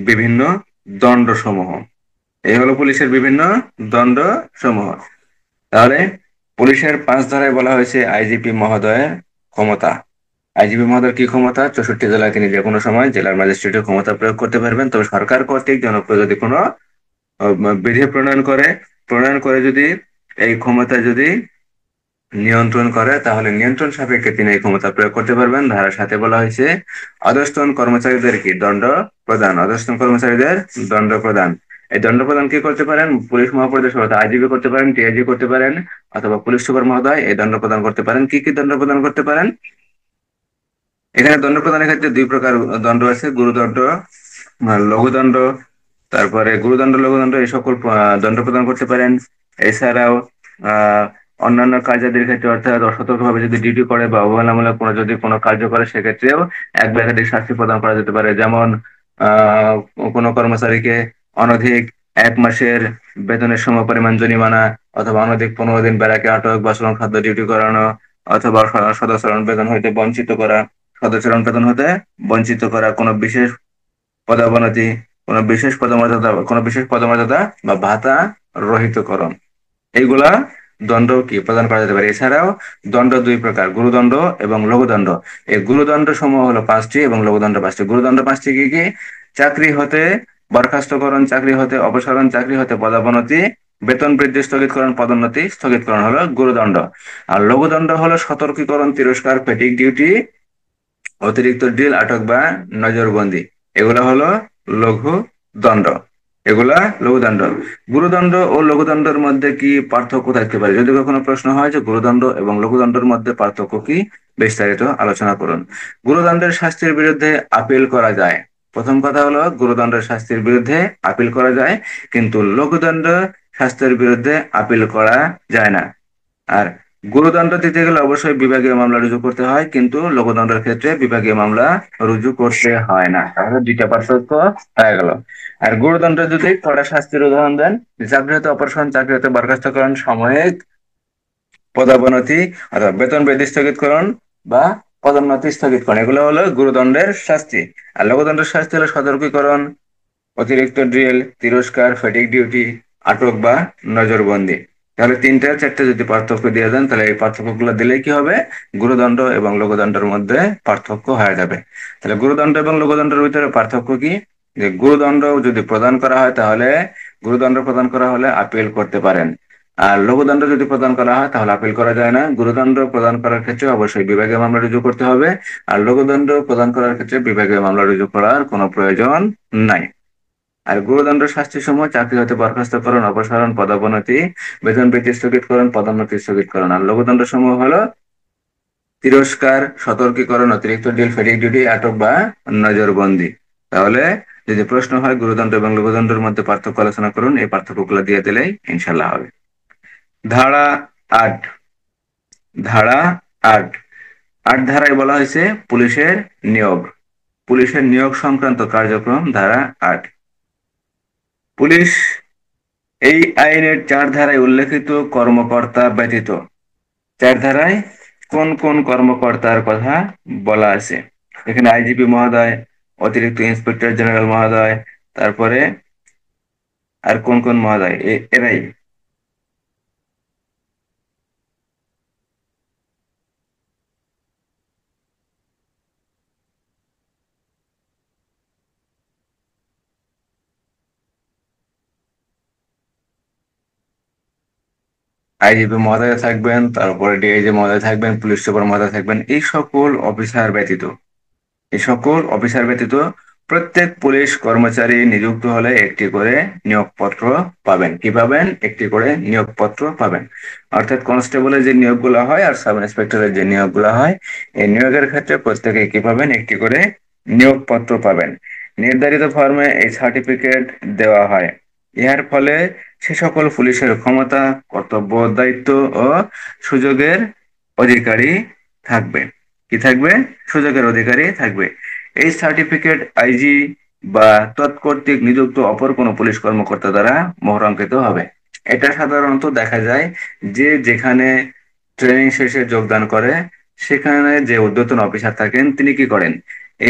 বিভিন্ন দণ্ড সমূহ। এই হলো পুলিশের বিভিন্ন দণ্ড সমূহ। তাহলে পুলিশের 5 ধারায় বলা হয়েছে আইজিপি মহোদয়ের ক্ষমতা। আইজিপি মহোদয়ের কি ক্ষমতা? 64 জেলায় তিনি যে কোনো সময় জেলার ম্যাজিস্ট্রেটের ক্ষমতা প্রয়োগ করতে পারবেন। তবে সরকার কর্তৃক জনপ্রিয় যদি কোনো বিধি প্রণয়ন করে যদি এই ক্ষমতা যদি নিয়ন্ত্রণ করে, তাহলে নিয়ন্ত্রণ সাপেক্ষে তিনি এই ক্ষমতা প্রয়োগ করতে পারবেন। ধারার সাথে বলা হয়েছে অধস্তন কর্মচারীদের কি দণ্ড প্রদান, অধস্তন কর্মচারীদের দণ্ড প্রদান। এই দণ্ড প্রদান কি করতে পারেন? পুলিশ মহাপরিদর্শক অর্থাৎ আইজিপি করতে পারেন, টিআইজি করতে পারেন, অথবা পুলিশ সুপার মহোদয় এই দণ্ড প্রদান করতে পারেন। কি কি দণ্ড প্রদান করতে পারেন? এখানে দণ্ড প্রদানের ক্ষেত্রে 2 প্রকার দণ্ড আছে: গুরুদণ্ড, লঘুদণ্ড। তারপরে গুরুদণ্ড, লঘুদণ্ড এই সকল দণ্ড প্রদান করতে পারেন। এছাড়াও আহ অন্যান্য কার্যাদির ক্ষেত্রে, অর্থাৎ অসতর্কভাবে যদি ডিউটি করে বা অবহেলামূলক যদি কোনো কার্য করে, সেক্ষেত্রেও এক বা একাধিক শাস্তি প্রদান করা যেতে পারে। যেমন আহ কোনো কর্মচারীকে অনধিক 1 মাসের বেতনের সমপরিমাণ জরিমানা, অথবা অনধিক 15 দিন ব্যারাকে আটক বা শ্রম খাদ্য ডিউটি করানো, অথবা সদাচরণ বেতন হইতে বঞ্চিত করা, সদাচরণ বেতন হতে বঞ্চিত করা, কোনো বিশেষ পদোন্নতি, কোনো বিশেষ পদমর্যাদা বা ভাতা রহিতকরণ। এইগুলা দণ্ড কি প্রদান করা যেতে পারে। এছাড়াও দণ্ড 2 প্রকার: গুরুদণ্ড এবং লঘুদণ্ড। এই গুরুদণ্ড সমূহ হলো 5টি এবং লঘুদণ্ড 5টি। গুরুদণ্ড 5টি কি কি? চাকরি হতে বরখাস্তকরণ, চাকরি হতে অপসারণ, চাকরি হতে পদোন্নতি, বেতন বৃদ্ধি স্থগিতকরণ, পদোন্নতি স্থগিতকরণ হলো গুরুদণ্ড। আর লঘুদণ্ড হলো সতর্কীকরণ, তিরস্কার, ফ্যাটিগ ডিউটি, অতিরিক্ত ডিল, আটক বা নজরবন্দি। এগুলা হলো লঘু দণ্ড, এগুলা লঘুদণ্ড। গুরুদণ্ড ও লঘুদণ্ডের মধ্যে কি পার্থক্য থাকতে পারে? যদি কখনো প্রশ্ন হয় যে গুরুদণ্ড এবং লঘুদণ্ডের মধ্যে পার্থক্য কি, বিস্তারিত আলোচনা করুন। গুরুদণ্ডের শাস্তির বিরুদ্ধে আপিল করা যায়। প্রথম কথা হলো গুরুদণ্ডের শাস্তির বিরুদ্ধে আপিল করা যায়, কিন্তু লঘুদণ্ড শাস্তির বিরুদ্ধে আপিল করা যায় না। আর গুরুদণ্ড দিতে গেলে অবশ্যই বিভাগীয় মামলা রুজু করতে হয়, কিন্তু লঘুদণ্ডের ক্ষেত্রে বিভাগীয় মামলা রুজু করতে হয় না। তাহলে 2টা পার্থক্য হয়ে গেল। আর গুরুদণ্ড যদি কড়া শাস্তির উদাহরণ দেন, চাকরি হতে অপসারণ, চাকরি হতে বরখাস্তকরণ, সাময়িক পদোন্নতি অথবা বেতন বৃদ্ধি স্থগিতকরণ বা পদোন্নতি স্থগিতকরণ, এগুলো হলো গুরুদণ্ডের শাস্তি। আর লঘুদণ্ডের শাস্তি হলো সতর্কীকরণ, অতিরিক্ত ড্রিল, তিরস্কার, ফ্যাটিগ ডিউটি, আটক বা নজরবন্দি। তাহলে 3টা 4টা যদি পার্থক্য দিয়ে দেন, তাহলে এই পার্থক্যগুলো দিলে কি হবে? গুরুদণ্ড এবং লঘুদণ্ডের মধ্যে পার্থক্য হয়ে যাবে। তাহলে গুরুদণ্ড এবং লঘুদণ্ডের ভিতরে পার্থক্য কি? যে গুরুদণ্ড যদি প্রদান করা হয় তাহলে গুরুদণ্ড প্রদান করা হলে আপিল করতে পারেন। আর লঘুদণ্ড যদি প্রদান করা হয় তাহলে আপিল করা যায় না। গুরুদণ্ড প্রদান করার ক্ষেত্রে অবশ্যই বিভাগীয় মামলা রুজু করতে হবে। আর লঘুদণ্ড প্রদান করার ক্ষেত্রে বিভাগীয় মামলা রুজু করার কোনো প্রয়োজন নাই। আর গুরুদণ্ড শাস্তিসমূহ চাকরি হতে বরখাস্তকরণ, অপসারণ, পদোন্নতি, বেতন বৃদ্ধি স্থগিতকরণ, পদোন্নতি স্থগিতকরণ। আর লঘুদণ্ড সমূহ হলো তিরস্কার, সতর্কীকরণ, অতিরিক্ত ডিল, ফেডিক ডিউটি, আটক বা নজরবন্দি। তাহলে যদি প্রশ্ন হয় গুরুদণ্ড এবং লঘুদণ্ডের মধ্যে পার্থক্য আলোচনা করুন, এই পার্থক্যগুলো দিয়ে দিলেই ইনশাল্লাহ হবে। ধারা 8। ধারা 8। 8 ধারায় বলা হয়েছে পুলিশের নিয়োগ। পুলিশের নিয়োগ সংক্রান্ত কার্যক্রম ধারা 8। পুলিশ এই আইনের 4 ধারায় উল্লেখিত কর্মকর্তা ব্যতীত 4 ধারায় কোন কোন কর্মকর্তার কথা বলা আছে? এখানে আইজিপি মহোদয়, অতিরিক্ত ইন্সপেক্টর জেনারেল মহোদয়, তারপরে আর কোন কোন মহোদয়, এরাই। আইজিপি মহোদয় থাকবেন, তারপরে ডিআইজি মহোদয় থাকবেন, পুলিশ সুপার মহোদয় থাকবেন। এই সকল অফিসার ব্যতীত, এই সকল অফিসার ব্যতীত প্রত্যেক পুলিশ কর্মচারী নিযুক্ত হলে একটি করে নিয়োগপত্র পাবেন। কি পাবেন? একটি করে নিয়োগপত্র পাবেন। অর্থাৎ কনস্টেবলের যে নিয়োগগুলো হয় আর সাব ইন্সপেক্টরের যে নিয়োগগুলো হয়, এই নিয়োগের ক্ষেত্রে প্রত্যেকে কি পাবেন? একটি করে নিয়োগপত্র পাবেন। নির্ধারিত ফর্মে এই সার্টিফিকেট দেওয়া হয়। ইহার ফলে সে সকল পুলিশের ক্ষমতা, কর্তব্য, দায়িত্ব ও সুযোগের অধিকারী থাকবে। কি থাকবে? সুযোগের অধিকারী থাকবে। এই সার্টিফিকেট আইজি বা তৎকর্তৃক নিযুক্ত অপর কোনো পুলিশ কর্মকর্তা দ্বারা মোহরাঙ্কিত হবে। এটা সাধারণত দেখা যায় যে যেখানে ট্রেনিং শেষে যোগদান করে সেখানে যে ঊর্ধ্বতন অফিসার থাকেন তিনি কি করেন,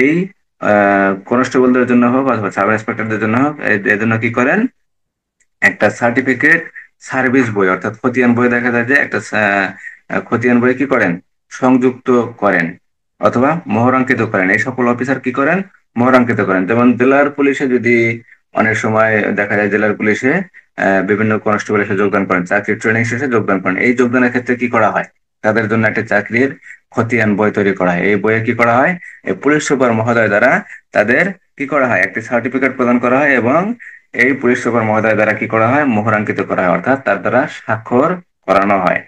এই কনস্টেবলদের জন্য হোক অথবা সাব ইন্সপেক্টরদের জন্য হোক, এদের জন্য কি করেন, একটা সার্টিফিকেট সার্ভিস বই অর্থাৎ খতিয়ান বই, দেখা যায় যে একটা খতিয়ান বই কি করেন, সংযুক্ত করেন অথবা মোহরাঙ্কিত করেন। এই সকল অফিসার কি করেন? মোহরাঙ্কিত করেন। যেমন জেলার পুলিশে যদি অনেক সময় দেখা যায় জেলার পুলিশে বিভিন্ন কনস্টেবল এসে যোগদান করেন, চাকরির ট্রেনিং শেষে যোগদান করেন। এই যোগদানের ক্ষেত্রে কি করা হয়? তাদের জন্য একটা চাকরির খতিয়ান বই তৈরি করা হয়। এই বইয়ে কি করা হয়? এই পুলিশ সুপার মহোদয় দ্বারা তাদের কি করা হয়? একটি সার্টিফিকেট প্রদান করা হয় এবং এই পুলিশ সুপার মহোদয় দ্বারা কি করা হয়? মোহরাঙ্কিত করা হয়, অর্থাৎ তার দ্বারা স্বাক্ষর করানো হয়।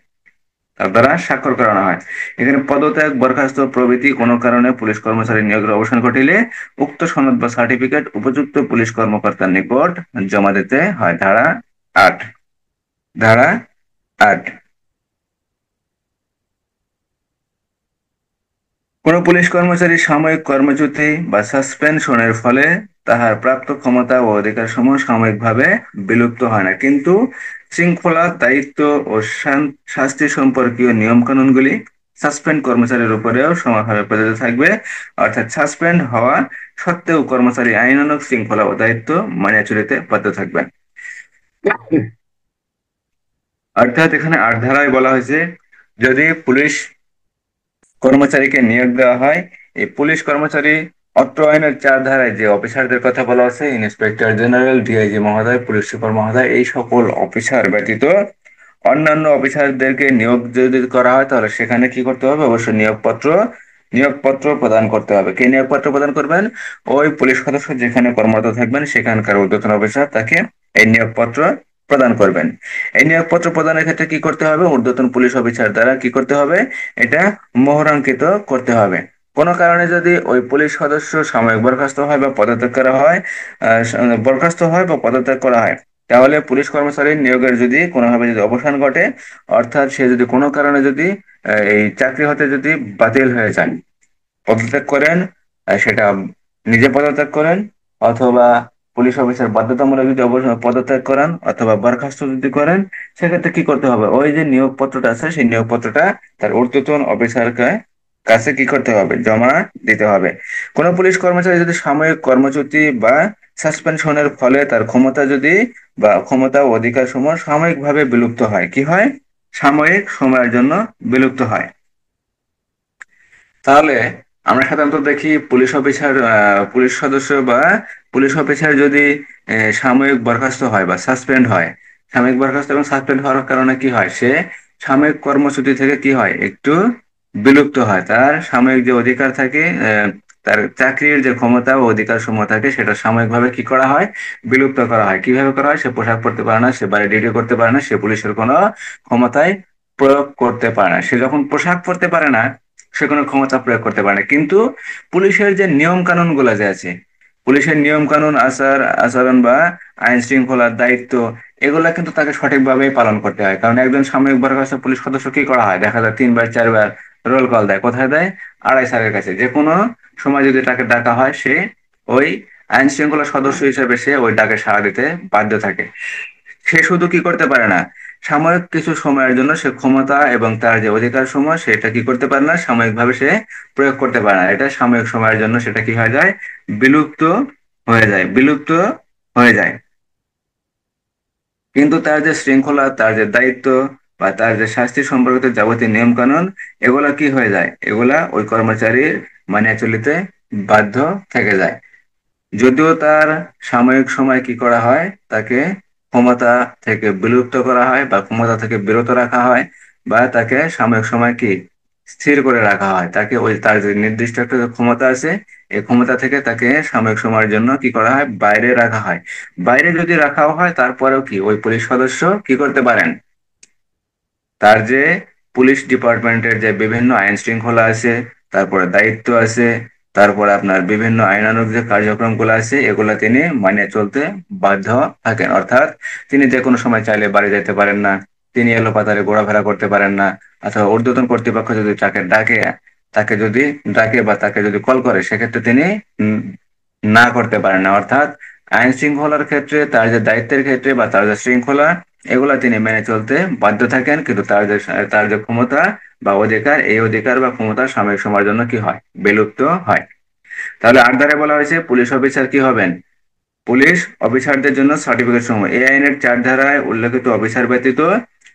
তার দ্বারা স্বাক্ষর করানো হয়। এখানে পদত্যাগ, বরখাস্ত প্রভৃতি কোনো কারণে পুলিশ কর্মচারী নিয়োগের অবসান ঘটিলে উক্ত সনদ বা সার্টিফিকেট উপযুক্ত পুলিশ কর্মকর্তার নিকট জমা দিতে হয়। ধারা 8। ধারা 8। কোন পুলিশ কর্মচারী সাময়িক কর্মচ্যুতি বা সাসপেনশনের ফলে তাহার প্রাপ্ত ক্ষমতা ও অধিকার সমূহ সাময়িকভাবে বিলুপ্ত হয় না, কিন্তু শৃঙ্খলা, দায়িত্ব ও শাস্তি সম্পর্কীয় নিয়ম কানুনগুলি সাসপেন্ড কর্মচারীর উপরেও সমানভাবে প্রযোজ্য থাকবে। অর্থাৎ সাসপেন্ড হওয়া সত্ত্বেও কর্মচারী আইনানুগ শৃঙ্খলা ও দায়িত্ব মানিয়া চলিতে বাধ্য থাকবেন। অর্থাৎ এখানে 8 ধারায় বলা হয়েছে যদি পুলিশ কর্মচারীকে নিয়োগ দেওয়া হয়, এই পুলিশ কর্মচারী অত্র আইনের 4 ধারায় যে অফিসারদের কথা বলা আছে, ইন্সপেক্টর জেনারেল, ডিআইজি মহোদয়, পুলিশ সুপার মহোদয়, এই সকল অফিসার ব্যতীত অন্যান্য অফিসারদেরকে নিয়োগ যদি করা হয় তাহলে সেখানে কি করতে হবে? অবশ্যই নিয়োগপত্র প্রদান করতে হবে। কে নিয়োগপত্র প্রদান করবেন? ওই পুলিশ সদস্য যেখানে কর্মরত থাকবেন সেখানকার ঊর্ধ্বতন অফিসার তাকে এই নিয়োগপত্র প্রদান করবেন। এই নিয়োগপত্র প্রদানের ক্ষেত্রে কি করতে হবে? ঊর্ধ্বতন পুলিশ অফিসার দ্বারা কি করতে হবে? এটা মোহরাঙ্কিত করতে হবে। কোনো কারণে যদি ওই পুলিশ সদস্য সাময়িক বরখাস্ত হয় বা পদত্যাগ করা হয়, বরখাস্ত হয় বা পদত্যাগ করা হয়, তাহলে পুলিশ কর্মচারীর নিয়োগের যদি কোনোভাবে যদি অবসান ঘটে, অর্থাৎ সে যদি কোনো কারণে যদি এই চাকরি হতে যদি বাতিল হয়ে যান, পদত্যাগ করেন, সেটা নিজে পদত্যাগ করেন অথবা পুলিশ অফিসার বাধ্যতামূলক যদি পদত্যাগ করান অথবা বরখাস্ত যদি করেন, সেক্ষেত্রে কি করতে হবে? ওই যে নিয়োগপত্রটা আছে সেই নিয়োগপত্রটা তার ঊর্ধ্বতন অফিসারকে কাছে কি করতে হবে? জমা দিতে হবে। কোনো পুলিশ কর্মচারী যদি সাময়িক কর্মচ্যুতি বা সাসপেনশনের ফলে তার ক্ষমতা যদি বা ক্ষমতা ও অধিকার সমূহ সাময়িকভাবে বিলুপ্ত হয়, কি হয়? সাময়িক সময়ের জন্য বিলুপ্ত হয়। তাহলে আমরা সাধারণত দেখি পুলিশ অফিসার, পুলিশ সদস্য বা পুলিশ অফিসার যদি সাময়িক বরখাস্ত হয় বা সাসপেন্ড হয়, সাময়িক বরখাস্ত এবং সাসপেন্ড হওয়ার কারণে কি হয়, সে সাময়িক কর্মসূচি থেকে কি হয়, একটু বিলুপ্ত হয়। তার সাময়িক যে অধিকার থাকে, তার চাকরির যে ক্ষমতা ও অধিকার সমূহ থাকে, সেটা সাময়িকভাবে কি করা হয়, বিলুপ্ত করা হয়। কিভাবে করা হয়, সে পোশাক পরতে পারে না, সে বাইরে ডিউটি করতে পারে না, সে পুলিশের কোনো ক্ষমতায় প্রয়োগ করতে পারে না। সে যখন পোশাক পরতে পারে না, সে কোনো ক্ষমতা প্রয়োগ করতে পারে না। কিন্তু পুলিশের যে নিয়ম কানুন গুলা যে আছে, পুলিশের নিয়ম কানুন, আচার আচরণ বা আইন শৃঙ্খলার দায়িত্ব, এগুলা কিন্তু তাকে সঠিকভাবেই পালন করতে হয়। কারণ একজন সাময়িক বরখাস্ত পুলিশ সদস্য কি করা হয়, দেখা যায় 3 বার 4 বার রোল কল দেয়। কোথায় দেয়? আড়াই স্যারের কাছে। যে কোনো সময় যদি তাকে ডাকা হয়, সে ওই আইন শৃঙ্খলা সদস্য হিসেবে সে ওই ডাকে সাড়া দিতে বাধ্য থাকে। সে শুধু কি করতে পারে না, সাময়িক কিছু সময়ের জন্য সে ক্ষমতা এবং তার যে অধিকার সমূহ সেটা কি করতে পারে না, সাময়িকভাবে সে প্রয়োগ করতে পারে না। এটা সাময়িক সময়ের জন্য সেটা কি হয়ে যায়, বিলুপ্ত হয়ে যায়, বিলুপ্ত হয়ে যায়। কিন্তু তার যে শৃঙ্খলা, তার যে দায়িত্ব বা তার যে শাস্তি সম্পর্কিত যাবতীয় নিয়ম কানুন, এগুলা কি হয়ে যায়, এগুলা ওই কর্মচারীর মানে চলিতে বাধ্য থেকে যায়। যদিও তার সাময়িক সময় কি করা হয়, তাকে ক্ষমতা থেকে বিলুপ্ত করা হয় বা ক্ষমতা থেকে বিরত রাখা হয়, বা তাকে সাময়িক সময় কি স্থির করে রাখা হয়, তাকে ওই তার যে নির্দিষ্ট একটা যে ক্ষমতা আছে, এই ক্ষমতা থেকে তাকে সাময়িক সময়ের জন্য কি করা হয়, বাইরে রাখা হয়। বাইরে যদি রাখাও হয়, তারপরেও কি ওই পুলিশ সদস্য কি করতে পারেন, তার যে পুলিশ ডিপার্টমেন্টের যে বিভিন্ন আইন শৃঙ্খলা আছে, তারপরে দায়িত্ব আছে, তারপরে আপনার বিভিন্ন আইনানুগ যে কার্যক্রমগুলো আছে, এগুলা তিনি মানে চলতে বাধ্য থাকেন। অর্থাৎ তিনি যে কোনো সময় চাইলে বাড়ি যেতে পারেন না, তিনি এলোপাতাড়ি ঘোরাফেরা করতে পারেন না, অথবা ঊর্ধ্বতন কর্তৃপক্ষ যদি তাকে ডাকে, তাকে যদি ডাকে বা তাকে যদি কল করে, সেক্ষেত্রে তিনি উম, না করতে পারেন না। অর্থাৎ আইন শৃঙ্খলার ক্ষেত্রে, তার যে দায়িত্বের ক্ষেত্রে বা তার যে শৃঙ্খলা, এগুলা তিনি মেনে চলতে বাধ্য থাকেন। কিন্তু তার যে ক্ষমতা বা অধিকার, এই অধিকার বা ক্ষমতা সাময়িক সময়ের জন্য কি হয়, বিলুপ্ত হয়। তাহলে 8 ধারায় বলা হয়েছে পুলিশ অফিসার কি হবেন, পুলিশ অফিসারদের জন্য সার্টিফিকেট সমূহ, এই আইনের 4 ধারায় উল্লেখিত অফিসার ব্যতীত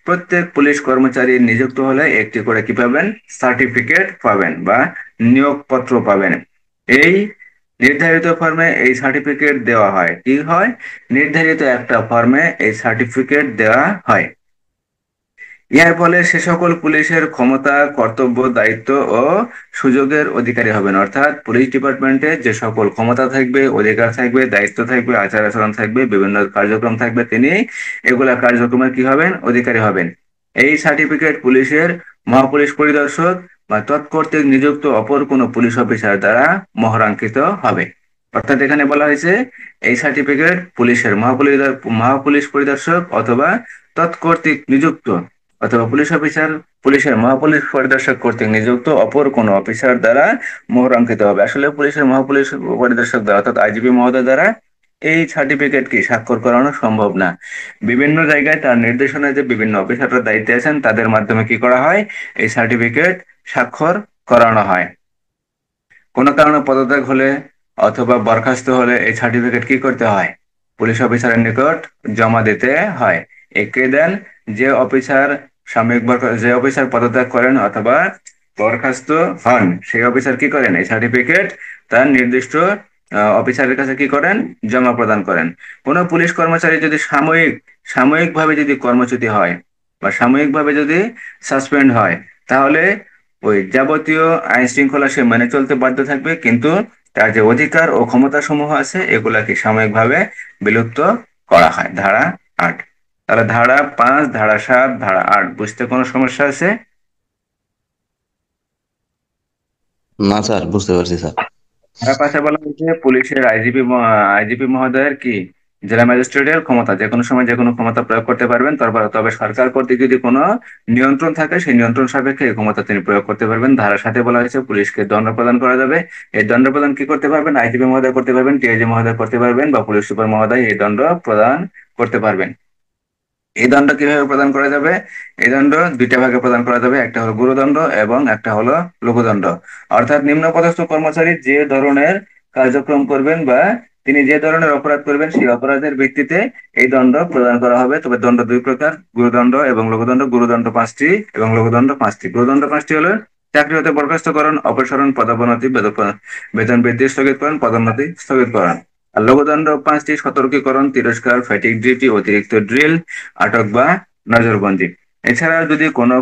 প্রত্যেক পুলিশ কর্মচারী নিযুক্ত হলে একটি করে কি পাবেন, সার্টিফিকেট পাবেন বা নিয়োগপত্র পাবেন। এই নির্ধারিত ফর্মে এই সার্টিফিকেট দেওয়া হয়, কি হয়, নির্ধারিত একটা ফর্মে এই সার্টিফিকেট দেওয়া হয়। ইহার ফলে সে সকল পুলিশের ক্ষমতা, কর্তব্য, দায়িত্ব ও সুযোগের অধিকারী হবেন। অর্থাৎ পুলিশ ডিপার্টমেন্টে যে সকল ক্ষমতা থাকবে, অধিকার থাকবে, দায়িত্ব থাকবে, আচার আচরণ থাকবে, বিভিন্ন কার্যক্রম থাকবে, তিনি এগুলা কার্যক্রমের কি হবেন, অধিকারী হবেন। এই সার্টিফিকেট পুলিশের মহাপুলিশ পরিদর্শক বা তৎকর্তৃক নিযুক্ত অপর কোনো পুলিশ অফিসার দ্বারা মোহরাঙ্কিত হবে। অর্থাৎ এখানে বলা হয়েছে, এই সার্টিফিকেট পুলিশের মহাপুলিশ পরিদর্শক অথবা তৎকর্তৃক নিযুক্ত অথবা পুলিশ অফিসার, পুলিশের মহাপুলিশ পরিদর্শক কর্তৃক নিযুক্ত অপর কোনো অফিসার দ্বারা মোহরাঙ্কিত হবে। আসলে পুলিশের মহাপুলিশ পরিদর্শক দ্বারা অর্থাৎ আইজিপি মহোদয় দ্বারা এই সার্টিফিকেট কি স্বাক্ষর করানো সম্ভব না। বিভিন্ন জায়গায় তার নির্দেশনায় যে বিভিন্ন অফিসাররা দায়িত্বে আছেন, তাদের মাধ্যমে কি করা হয়, এই সার্টিফিকেট স্বাক্ষর করানো হয়। কোনো কারণে পদত্যাগ হলে অথবা বরখাস্ত হলে এই সার্টিফিকেট কি করতে হয়, পুলিশ অফিসারের নিকট জমা দিতে হয়। একে দেন, যে অফিসার যে অফিসার পদত্যাগ করেন অথবা বরখাস্ত হন, সেই অফিসার কি করেন, এই সার্টিফিকেট তার নির্দিষ্ট অফিসারের কাছে কি করেন, জমা প্রদান করেন। কোনো পুলিশ কর্মচারী যদি সাময়িকভাবে যদি কর্মচ্যুতি হয় বা সাময়িকভাবে যদি সাসপেন্ড হয়, তাহলে ওই যাবতীয় আইন শৃঙ্খলা সে মেনে চলতে বাধ্য থাকবে। কিন্তু তার যে অধিকার ও ক্ষমতা সমূহ আছে, এগুলাকে সাময়িকভাবে বিলুপ্ত করা হয়। ধারা 8। তাহলে ধারা 5, ধারা 7, ধারা 8 বুঝতে কোনো সমস্যা আছে? না স্যার, বুঝতে পারছি স্যার। ধারা 5-এ বলা হয়েছে পুলিশের আইজিপি মহোদয়ের কি, জেলা ম্যাজিস্ট্রেটের ক্ষমতা, যে কোনো সময় যে কোনো ক্ষমতা প্রয়োগ করতে পারবেন। তবে তবে সরকার কর্তৃক যদি কোনো নিয়ন্ত্রণ থাকে, সেই নিয়ন্ত্রণ সাপেক্ষে এই ক্ষমতা তিনি প্রয়োগ করতে পারবেন। ধারা 7-এ বলা হয়েছে পুলিশকে দণ্ড প্রদান করা যাবে। এই দণ্ড প্রদান কি করতে পারবেন, আইজিপি মহোদয় করতে পারবেন, টিআইজি মহোদয় করতে পারবেন, বা পুলিশ সুপার মহোদয় এই দণ্ড প্রদান করতে পারবেন। এই দণ্ড কিভাবে প্রদান করা যাবে, এই দণ্ড দুইটা ভাগে প্রদান করা যাবে, একটা হলো গুরুদণ্ড এবং একটা হলো লঘুদণ্ড। অর্থাৎ নিম্নপদস্থ কর্মচারী যে ধরনের কার্যক্রম করবেন বা তিনি যে ধরনের অপরাধ করবেন, সেই অপরাধের ভিত্তিতে এই দণ্ড প্রদান করা হবে। তবে দণ্ড দুই প্রকার, গুরুদণ্ড এবং লঘুদণ্ড। গুরুদণ্ড 5টি এবং লঘুদণ্ড 5টি। গুরুদণ্ড 5টি হলো চাকরি হতে বরখাস্তকরণ, অপসারণ, পদোন্নতি, বেতন বৃদ্ধি স্থগিতকরণ, পদোন্নতি স্থগিতকরণ। আর লঘুদণ্ড 5টি: সতর্কীকরণ, তিরস্কার, ফ্যাটিগ ডিউটি, অতিরিক্ত ড্রিল, আটক বা নজরবন্দি। এছাড়া যদি কোনো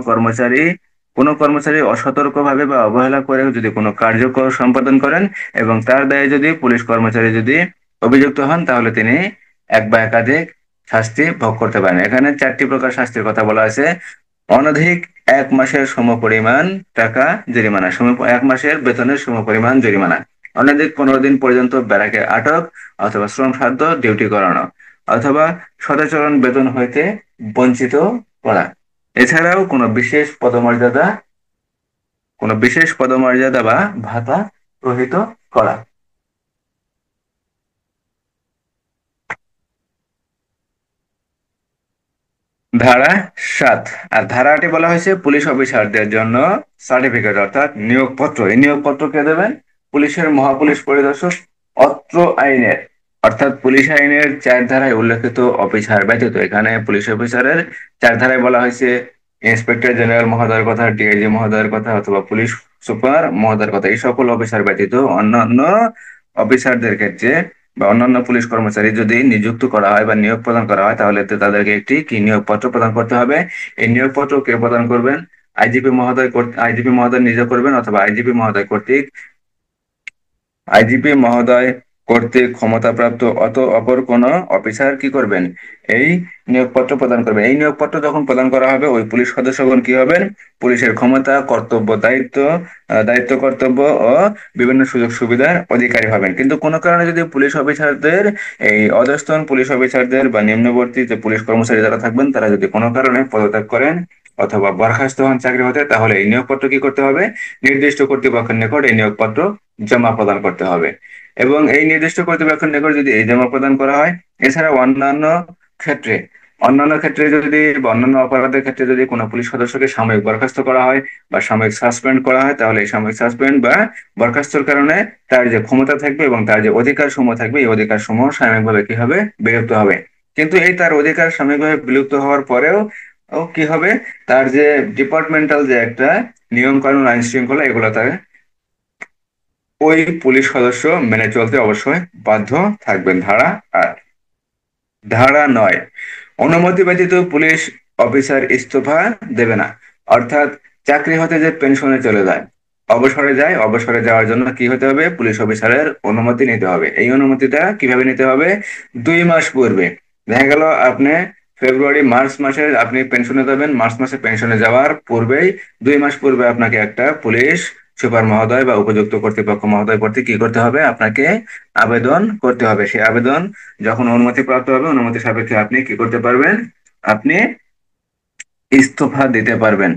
কর্মচারী অসতর্কভাবে বা অবহেলা করে যদি কোনো কার্য সম্পাদন করেন এবং তার দায়ে যদি পুলিশ কর্মচারী যদি অভিযুক্ত হন, তাহলে তিনি এক বা একাধিক শাস্তি ভোগ করতে পারেন। এখানে 4টি প্রকার শাস্তির কথা বলা আছে: অনধিক 1 মাসের সমপরিমাণ টাকা জরিমানা, 1 মাসের বেতনের সমপরিমাণ জরিমানা, অনধিক 15 দিন পর্যন্ত ব্যারাকে আটক অথবা শ্রমসাধ্য ডিউটি করানো, অথবা সদাচরণ বেতন হইতে বঞ্চিত করা। এছাড়াও কোনো বিশেষ পদমর্যাদা বা ভাতা রহিত করা। ধারা 7। আর ধারা 8 বলা হয়েছে পুলিশ অফিসারদের জন্য সার্টিফিকেট অর্থাৎ নিয়োগপত্র। এই নিয়োগপত্র কে দেবেন? পুলিশের মহাপুলিশ পরিদর্শক। অত্র আইনের অর্থাৎ পুলিশ আইনের 4 ধারায় উল্লেখিত অফিসার ব্যতীত, এখানে পুলিশ অফিসারের 4 ধারায় বলা হয়েছে ইন্সপেক্টর জেনারেল মহোদয়ের কথা, ডিআইজি মহোদয়ের কথা, অথবা পুলিশ সুপার মহোদয়ের কথা, এই সকল অফিসার ব্যতীত অন্যান্য অফিসারদের ক্ষেত্রে বা অন্যান্য পুলিশ কর্মচারী যদি নিযুক্ত করা হয় বা নিয়োগ প্রদান করা হয়, তাহলে তো তাদেরকে একটি কি নিয়োগপত্র প্রদান করতে হবে। এই নিয়োগপত্র কে প্রদান করবেন? আইজিপি মহোদয় নিজে করবেন, অথবা আইজিপি মহোদয় কর্তৃক ক্ষমতাপ্রাপ্ত অপর কোন অফিসার কি করবেন? এই নিয়োগপত্র প্রদান করবেন। এই নিয়োগপত্র যখন প্রদান করা হবে, ওই পুলিশ সদস্যগণ কি হবেন? পুলিশের ক্ষমতা, কর্তব্য, দায়িত্ব কর্তব্য ও বিভিন্ন সুযোগ সুবিধার অধিকারী হবেন। কিন্তু কোনো কারণে যদি পুলিশ অফিসারদের, এই অধস্তন পুলিশ অফিসারদের বা নিম্নবর্তী যে পুলিশ কর্মচারী যারা থাকবেন, তারা যদি কোনো কারণে পদত্যাগ করেন অথবা বরখাস্ত হন চাকরি হতে, তাহলে এই নিয়োগপত্র কি করতে হবে? নির্দিষ্ট কর্তৃপক্ষের নিকট এই নিয়োগপত্র জমা প্রদান করতে হবে। এবং এই নির্দিষ্ট কর্তৃপক্ষের নিকট যদি এই জমা প্রদান করা হয়, এছাড়া ক্ষেত্রে অন্যান্য ক্ষেত্রে যদি বা অন্যান্য অপরাধের ক্ষেত্রে যদি কোনো পুলিশ সদস্যকে সাময়িক বরখাস্ত করা হয় বা সাময়িক সাসপেন্ড করা হয়, তাহলে এই সাময়িক সাসপেন্ড বা বরখাস্তর কারণে তার যে ক্ষমতা থাকবে এবং তার যে অধিকার সমূহ থাকবে, এই অধিকার সমূহ সাময়িকভাবে কি হবে? বিলুপ্ত হবে। কিন্তু এই তার অধিকার সাময়িকভাবে বিলুপ্ত হওয়ার পরেও কি হবে? তার যে ডিপার্টমেন্টাল যে একটা নিয়ম কানুন, আইন শৃঙ্খলা, এগুলো তার ওই পুলিশ সদস্য মেনে চলতে অবশ্যই বাধ্য থাকবেন। ধারা 9। অনুমতি ব্যতীত পুলিশ অফিসার ইস্তফা দেবে না। অর্থাৎ চাকরি হতে যে পেনশনে চলে যায়, অবসরে যাওয়ার জন্য কি হতে হবে? পুলিশ অফিসারের অনুমতি নিতে হবে। এই অনুমতিটা কিভাবে নিতে হবে? 2 মাস পূর্বে। দেখা গেল আপনি মার্চ মাসে আপনি পেনশনে যাবেন, মার্চ মাসে পেনশনে যাওয়ার পূর্বেই 2 মাস পূর্বে আপনাকে একটা পুলিশ সুপার মহোদয় বা উপযুক্ত কর্তৃপক্ষ মহোদয় কর্তৃক কি করতে হবে? আপনাকে আবেদন করতে হবে। সেই আবেদন যখন অনুমতি প্রাপ্ত হবে, অনুমতি সাপেক্ষে আপনি কি করতে পারবেন? আপনি ইস্তফা দিতে পারবেন।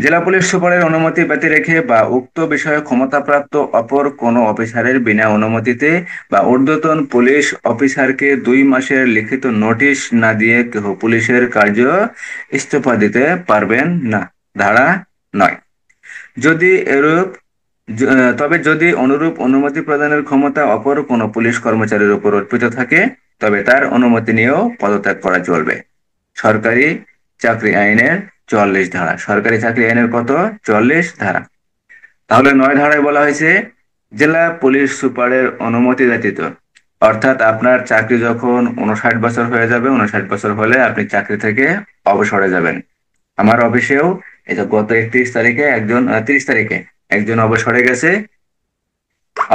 জেলা পুলিশ সুপারের অনুমতি ব্যতি রেখে বা উক্ত বিষয়ে ক্ষমতাপ্রাপ্ত অপর কোনো অফিসারের বিনা অনুমতিতে বা ঊর্ধ্বতন পুলিশ অফিসারকে 2 মাসের লিখিত নোটিশ না দিয়ে কেহ পুলিশের কার্য ইস্তফা দিতে পারবেন না। ধারা 9। যদি এরূপ তবে যদি অনুরূপ অনুমতি প্রদানের ক্ষমতা অপর কোনো পুলিশ কর্মচারীর উপর অর্পিত থাকে, তবে তার অনুমতি নিয়েও পদত্যাগ করা চলবে। সরকারি চাকরি আইনের 44 ধারা। সরকারি চাকরি আইনের কত? 44 ধারা। তাহলে 9 ধারায় বলা হয়েছে জেলা পুলিশ সুপারের অনুমতি ব্যতীত, অর্থাৎ আপনার চাকরি যখন 59 বছর হয়ে যাবে, 59 বছর হলে আপনি চাকরি থেকে অবসরে যাবেন। আমার অফিসেও এই যে গত 30 তারিখে একজন অবসরে গেছে।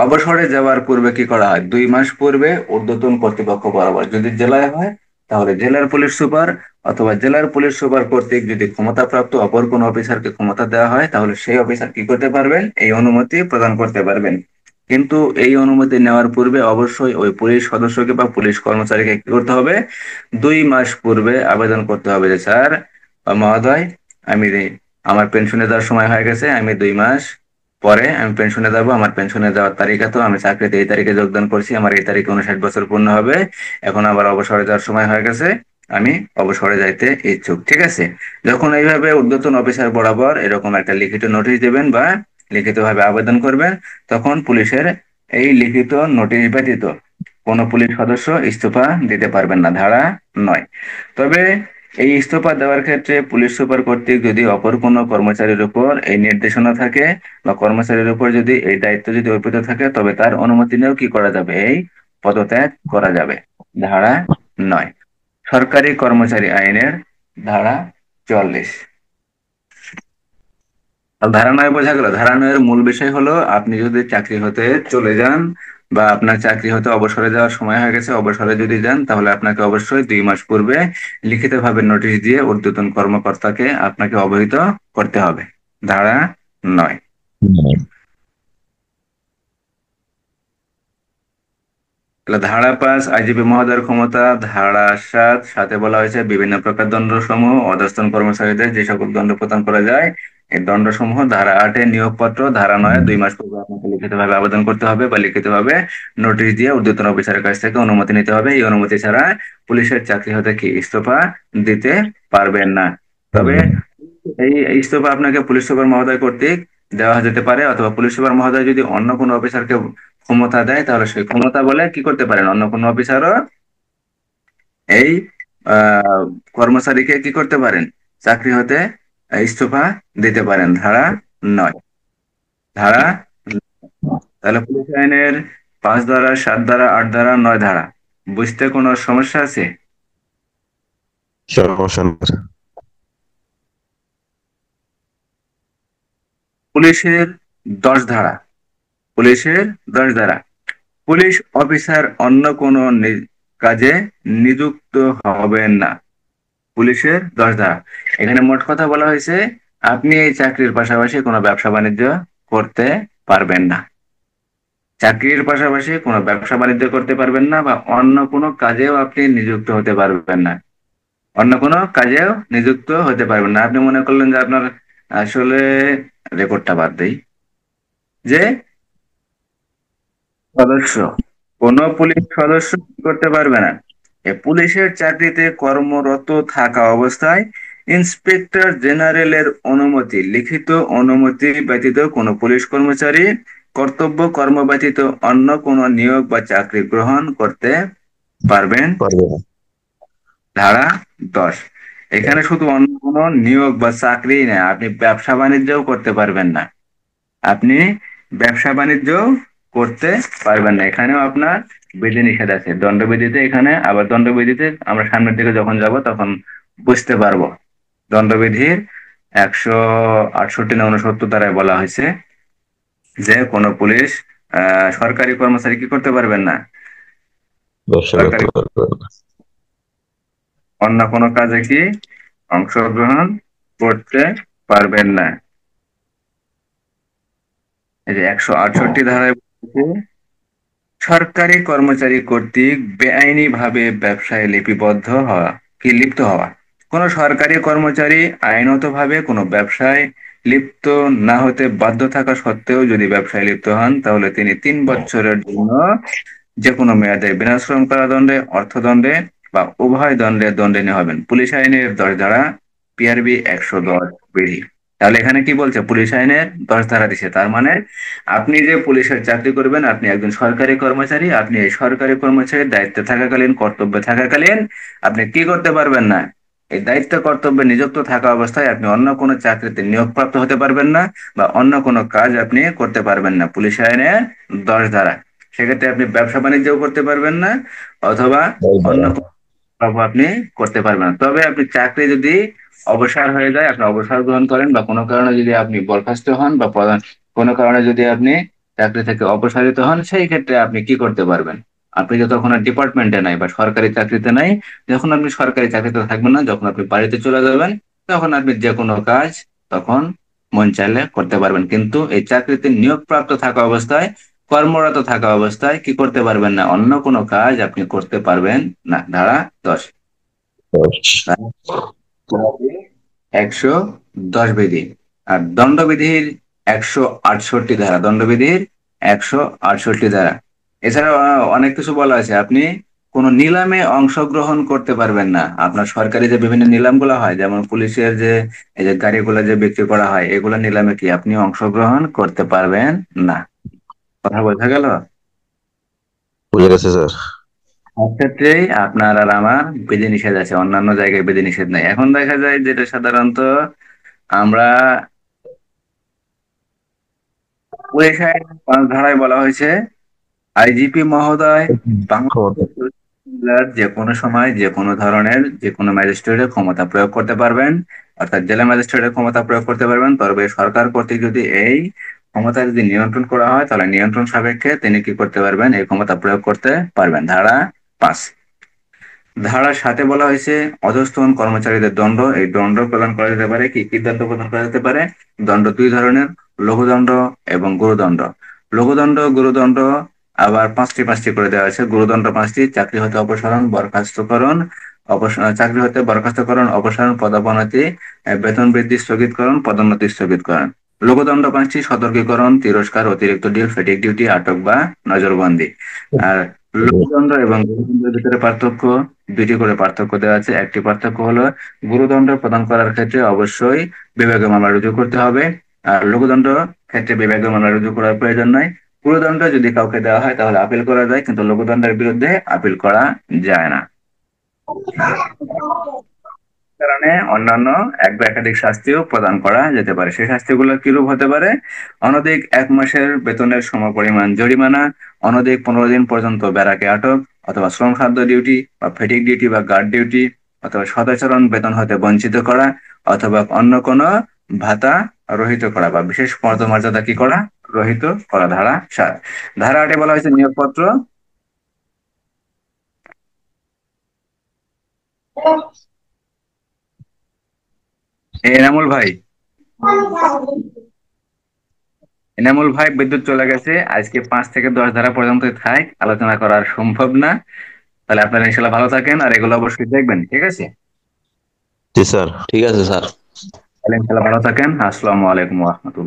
অবসরে যাওয়ার পূর্বে কি করা হয়? 2 মাস পূর্বে ঊর্ধ্বতন কর্তৃপক্ষ বরাবর, যদি জেলায় হয় তাহলে জেলার পুলিশ সুপার অথবা জেলার পুলিশ সুপার কর্তৃক যদি ক্ষমতাপ্রাপ্ত অপর কোনো অফিসারকে ক্ষমতা দেওয়া হয়, তাহলে সেই অফিসার কি করতে পারবেন? এই অনুমতি প্রদান করতে পারবেন। কিন্তু এই অনুমতি নেওয়ার পূর্বে অবশ্যই ওই পুলিশ সদস্যকে বা পুলিশ কর্মচারীকে কি করতে হবে? 2 মাস পূর্বে আবেদন করতে হবে যে, স্যার বা মহোদয়, আমি আমার পেনশনে যাওয়ার সময় হয়ে গেছে, আমি 2 মাস পরে আমি পেনশনে যাব। আমার পেনশনে যাওয়ার তারিখ তো আমি চাকরিতে এই তারিখে যোগদান করছি, আমার এই তারিখে 59 বছর পূর্ণ হবে, এখন আবার অবসরে যাওয়ার সময় হয়ে গেছে, আমি অবসরে যাইতে ইচ্ছুক। ঠিক আছে? যখন এইভাবে ঊর্ধ্বতন অফিসার বরাবর এরকম একটা লিখিত নোটিশ দেবেন বা লিখিতভাবে আবেদন করবেন, তখন পুলিশের এই লিখিত নোটিশ ব্যতীত কোনো পুলিশ সদস্য ইস্তফা দিতে পারবেন না। ধারা 9। তবে এই ইস্তফা দেওয়ার ক্ষেত্রে পুলিশ সুপার কর্তৃক যদি অপর কোনো কর্মচারীর উপর এই নির্দেশনা থাকে বা কর্মচারীর উপর যদি এই দায়িত্ব যদি অর্পিত থাকে, তবে তার অনুমতি নিয়েও কি করা যাবে, এই পদত্যাগ করা যাবে। ধারা 9 সরকারি কর্মচারী আইনের ধারা 44। আর ধারা 9 বোঝা গেল। ধারা 9 এর মূল বিষয় হলো, আপনি যদি চাকরি হতে চলে যান বা আপনার চাকরি হতে অবসরে যাওয়ার সময় হয়ে গেছে, অবসরে যদি যান, তাহলে আপনাকে অবশ্যই 2 মাস পূর্বে লিখিতভাবে নোটিশ দিয়ে ঊর্ধ্বতন কর্মকর্তাকে আপনাকে অবহিত করতে হবে। ধারা 9। তাহলে ধারা 5 আইজিপি মহোদয়ের ক্ষমতা। ধারা 7 সাথে বলা হয়েছে বিভিন্ন প্রকার দণ্ডসমূহ অধস্তন কর্মচারীদের যে সকল দণ্ড প্রদান করা যায়, এই দণ্ডসমূহ। ধারা 8 নিয়োগপত্র। ধারা 9 2 মাস পূর্বে আপনাকে লিখিতভাবে আবেদন করতে হবে বা লিখিতভাবে নোটিশ দিয়ে ঊর্ধ্বতন অফিসারের কাছ থেকে অনুমতি নিতে হবে। এই অনুমতি ছাড়া পুলিশের চাকরি হতে কি ইস্তফা দিতে পারবেন না। তবে এই ইস্তফা আপনাকে পুলিশ সুপার মহোদয় কর্তৃক দেওয়া যেতে পারে, অথবা পুলিশ সুপার মহোদয় যদি অন্য কোনো অফিসারকে ক্ষমতা দেয়, তাহলে সেই ক্ষমতা বলে কি করতে পারেন, অন্য কোনো অফিসারও এই আহ কর্মচারীকে কি করতে পারেন, চাকরি হতে ইস্তফা দিতে পারেন। ধারা 9। ধারা তাহলে পুলিশ আইনের 5 ধারা, 7 ধারা, 8 ধারা, 9 ধারা বুঝতে কোনো সমস্যা আছে? সমস্যা নেই স্যার। পুলিশের 10 ধারা। পুলিশের 10 ধারা পুলিশ অফিসার অন্য কোনো কাজে নিযুক্ত হবেন না। পুলিশের 10 ধারা, এখানে মোট কথা বলা হয়েছে, আপনি এই চাকরির পাশাপাশি কোনো ব্যবসা বাণিজ্য করতে পারবেন না। চাকরির পাশাপাশি কোনো ব্যবসা বাণিজ্য করতে পারবেন না, বা অন্য কোনো কাজেও আপনি নিযুক্ত হতে পারবেন না। অন্য কোনো কাজেও নিযুক্ত হতে পারবেন না। আপনি মনে করলেন যে আপনার আসলে, রেকর্ডটা বাদ দেই, যে সদস্য, কোনো পুলিশ সদস্য কি করতে পারবে না, এ পুলিশের চাকরিতে কর্মরত থাকা অবস্থায় ইন্সপেক্টর জেনারেলের অনুমতি, লিখিত অনুমতি ব্যতীত কোনো পুলিশ কর্মচারী কর্তব্য কর্ম ব্যতীত অন্য কোনো নিয়োগ বা চাকরি গ্রহণ করতে পারবেন। পারবে না। ধারা 10 এখানে শুধু অন্য কোনো নিয়োগ বা চাকরি নেই, আপনি ব্যবসা বাণিজ্যও করতে পারবেন না। আপনি ব্যবসা বাণিজ্য করতে পারবেন না। এখানেও আপনার বিধিনিষেধ আছে দণ্ডবিধিতে। এখানে আবার দণ্ডবিধিতে আমরা সামনের দিকে যখন যাব তখন বুঝতে পারবো। দণ্ডবিধির 168 না 69 ধারায় বলা হয়েছে যে কোনো পুলিশ সরকারি কর্মচারী কি করতে পারবেন না, ব্যবসা করতে সরকারি পারবে না। অন্য কোনো কাজে কি অংশগ্রহণ করতে পারবেন না। এই যে 168 ধারায় বলছে, সরকারি কর্মচারী কর্তৃক বেআইনি ভাবে ব্যবসায় লিপিবদ্ধ হওয়া, কি লিপ্ত হওয়া। কোন সরকারি কর্মচারী আইনতভাবে কোনো ব্যবসায় লিপ্ত না হতে বাধ্য থাকা সত্ত্বেও যদি ব্যবসায় লিপ্ত হন, তাহলে তিনি 3 বছরের জন্য যে কোনো মেয়াদে বিনাশ্রম কারাদণ্ডে, অর্থদণ্ডে বা উভয় দণ্ডে দণ্ডনীয় হবেন। পুলিশ আইনের 10 ধারা, পিআরবি 110 বিধি। তাহলে এখানে কি বলছে, পুলিশ আইনের 10 ধারা দিছে, তার মানে আপনি যে পুলিশের চাকরি করবেন, আপনি একজন সরকারি কর্মচারী, আপনি এই সরকারি কর্মচারীর দায়িত্বে থাকাকালীন, কর্তব্যে থাকাকালীন আপনি কি করতে পারবেন না, এই দায়িত্ব কর্তব্যে নিযুক্ত থাকা অবস্থায় আপনি অন্য কোনো চাকরিতে নিয়োগপ্রাপ্ত হতে পারবেন না, বা অন্য কোনো কাজ আপনি করতে পারবেন না। পুলিশ আইনের 10 ধারা। সেক্ষেত্রে আপনি ব্যবসা বাণিজ্যও করতে পারবেন না, অথবা এই অন্য দ্বারা কোনো কাজ আপনি করতে পারবেন না। তবে আপনি চাকরি যদি অবসর হয়ে যায়, আপনি অবসর গ্রহণ করেন, বা কোনো কারণে যদি আপনি বরখাস্ত হন, বা কোনো কারণে যদি আপনি চাকরি থেকে অপসারিত হন, সেই ক্ষেত্রে আপনি কি করতে পারবেন, আপনি তো তখন আর ডিপার্টমেন্টে নাই বা সরকারি চাকরিতে নাই, যখন আপনি সরকারি চাকরিতে থাকবেন না, যখন আপনি বাড়িতে চলে যাবেন, তখন আপনি যে কোনো কাজ তখন মন চাইলে করতে পারবেন। কিন্তু এই চাকরিতে নিয়োগপ্রাপ্ত থাকা অবস্থায়, কর্মরত থাকা অবস্থায় কি করতে পারবেন না, অন্য কোনো কাজ আপনি করতে পারবেন না। ধারা 10। 110 বিধি। আর দণ্ডবিধির 168 ধারা, দণ্ডবিধির 168 ধারা। এছাড়াও অনেক কিছু বলা আছে, আপনি কোন নিলামে অংশগ্রহণ করতে পারবেন না। আপনার সরকারি যে বিভিন্ন নিলামগুলো হয়, যেমন পুলিশের যে এই যে গাড়িগুলো যে বিক্রি করা হয়, এগুলো নিলামে কি আপনি অংশগ্রহণ করতে পারবেন না। কথা বোঝা গেল? বুঝে গেছে স্যার। সব ক্ষেত্রেই আপনার আর আমার বিধিনিষেধ আছে, অন্যান্য জায়গায় বিধিনিষেধ নেই। এখন দেখা যায় যেটা সাধারণত আমরা 25 ধারায় বলা হয়েছে, আইজিপি মহোদয় ক্ষমতা। বাংলাদেশের জেলার যে কোনো সময় যে কোনো ধরনের যে কোনো ম্যাজিস্ট্রেটের ক্ষমতা প্রয়োগ করতে পারবেন, অর্থাৎ জেলা ম্যাজিস্ট্রেটের ক্ষমতা প্রয়োগ করতে পারবেন। তবে সরকার কর্তৃক যদি এই ক্ষমতা যদি নিয়ন্ত্রণ করা হয়, তাহলে নিয়ন্ত্রণ সাপেক্ষে তিনি কি করতে পারবেন, এই ক্ষমতা প্রয়োগ করতে পারবেন। ধারা 5। ধারা 7-এ বলা হয়েছে অধস্তন কর্মচারীদের দণ্ড, এই দণ্ড প্রদান করা যেতে পারে। কি কি দণ্ড প্রদান করা যেতে পারে? দণ্ড দুই ধরনের, লঘুদণ্ড এবং গুরুদণ্ড। লঘুদণ্ড গুরুদণ্ড আবার পাঁচটি পাঁচটি করে দেওয়া আছে। গুরুদণ্ড 5টি: চাকরি হতে অপসারণ, বরখাস্তকরণ, চাকরি হতে বরখাস্তকরণ, অপসারণ, পদোন্নতি, বেতন বৃদ্ধি স্থগিতকরণ, পদোন্নতি স্থগিতকরণ। লঘুদণ্ড 5টি: সতর্কীকরণ, তিরস্কার, অতিরিক্ত ডিউটি, ফেটিক ডিউটি, আটক বা নজরবন্দি। আর লঘুদণ্ড এবং গুরুদণ্ডের ভিতরে পার্থক্য, দুইটি করে পার্থক্য দেওয়া আছে। একটি পার্থক্য হলো, গুরুদণ্ড প্রদান করার ক্ষেত্রে অবশ্যই বিভাগীয় মামলা রুজু করতে হবে, আর লঘুদণ্ড ক্ষেত্রে বিভাগীয় মামলা রুজু করার প্রয়োজন নাই। গুরুদণ্ড যদি কাউকে দেওয়া হয় তাহলে আপিল করা যায়, কিন্তু লঘুদণ্ডের বিরুদ্ধে আপিল করা যায় না। কারণে অন্যান্য এক বা একাধিক শাস্তিও প্রদান করা যেতে পারে। সেই শাস্তিগুলো কিরূপ হতে পারে? অনধিক 1 মাসের বেতনের সমপরিমাণ জরিমানা, অনধিক 15 দিন পর্যন্ত ব্যারাকে আটক, অথবা শ্রম খাদ্য ডিউটি বা ফেটিক ডিউটি বা গার্ড ডিউটি, অথবা সদাচরণ বেতন হতে বঞ্চিত করা, অথবা অন্য কোনো ভাতা রহিত করা বা বিশেষ পদমর্যাদা কি করা, রহিত করা। ধারা 7। ধারা 8-এ বলা হয়েছে নিয়োগপত্র। এনামুল ভাই, এনামুল ভাই, বিদ্যুৎ চলে গেছে। আজকে 5 থেকে 10 ধারা পর্যন্ত থাক, আলোচনা করার সম্ভব না। তাহলে আপনারা ইনশাল্লাহ ভালো থাকেন, আর এগুলো অবশ্যই দেখবেন, ঠিক আছে? জি স্যার, ঠিক আছে স্যার। তাহলে ইনশাল্লাহ ভালো থাকেন। আসসালামু আলাইকুম ওয়া রাহমাতুল্লাহ।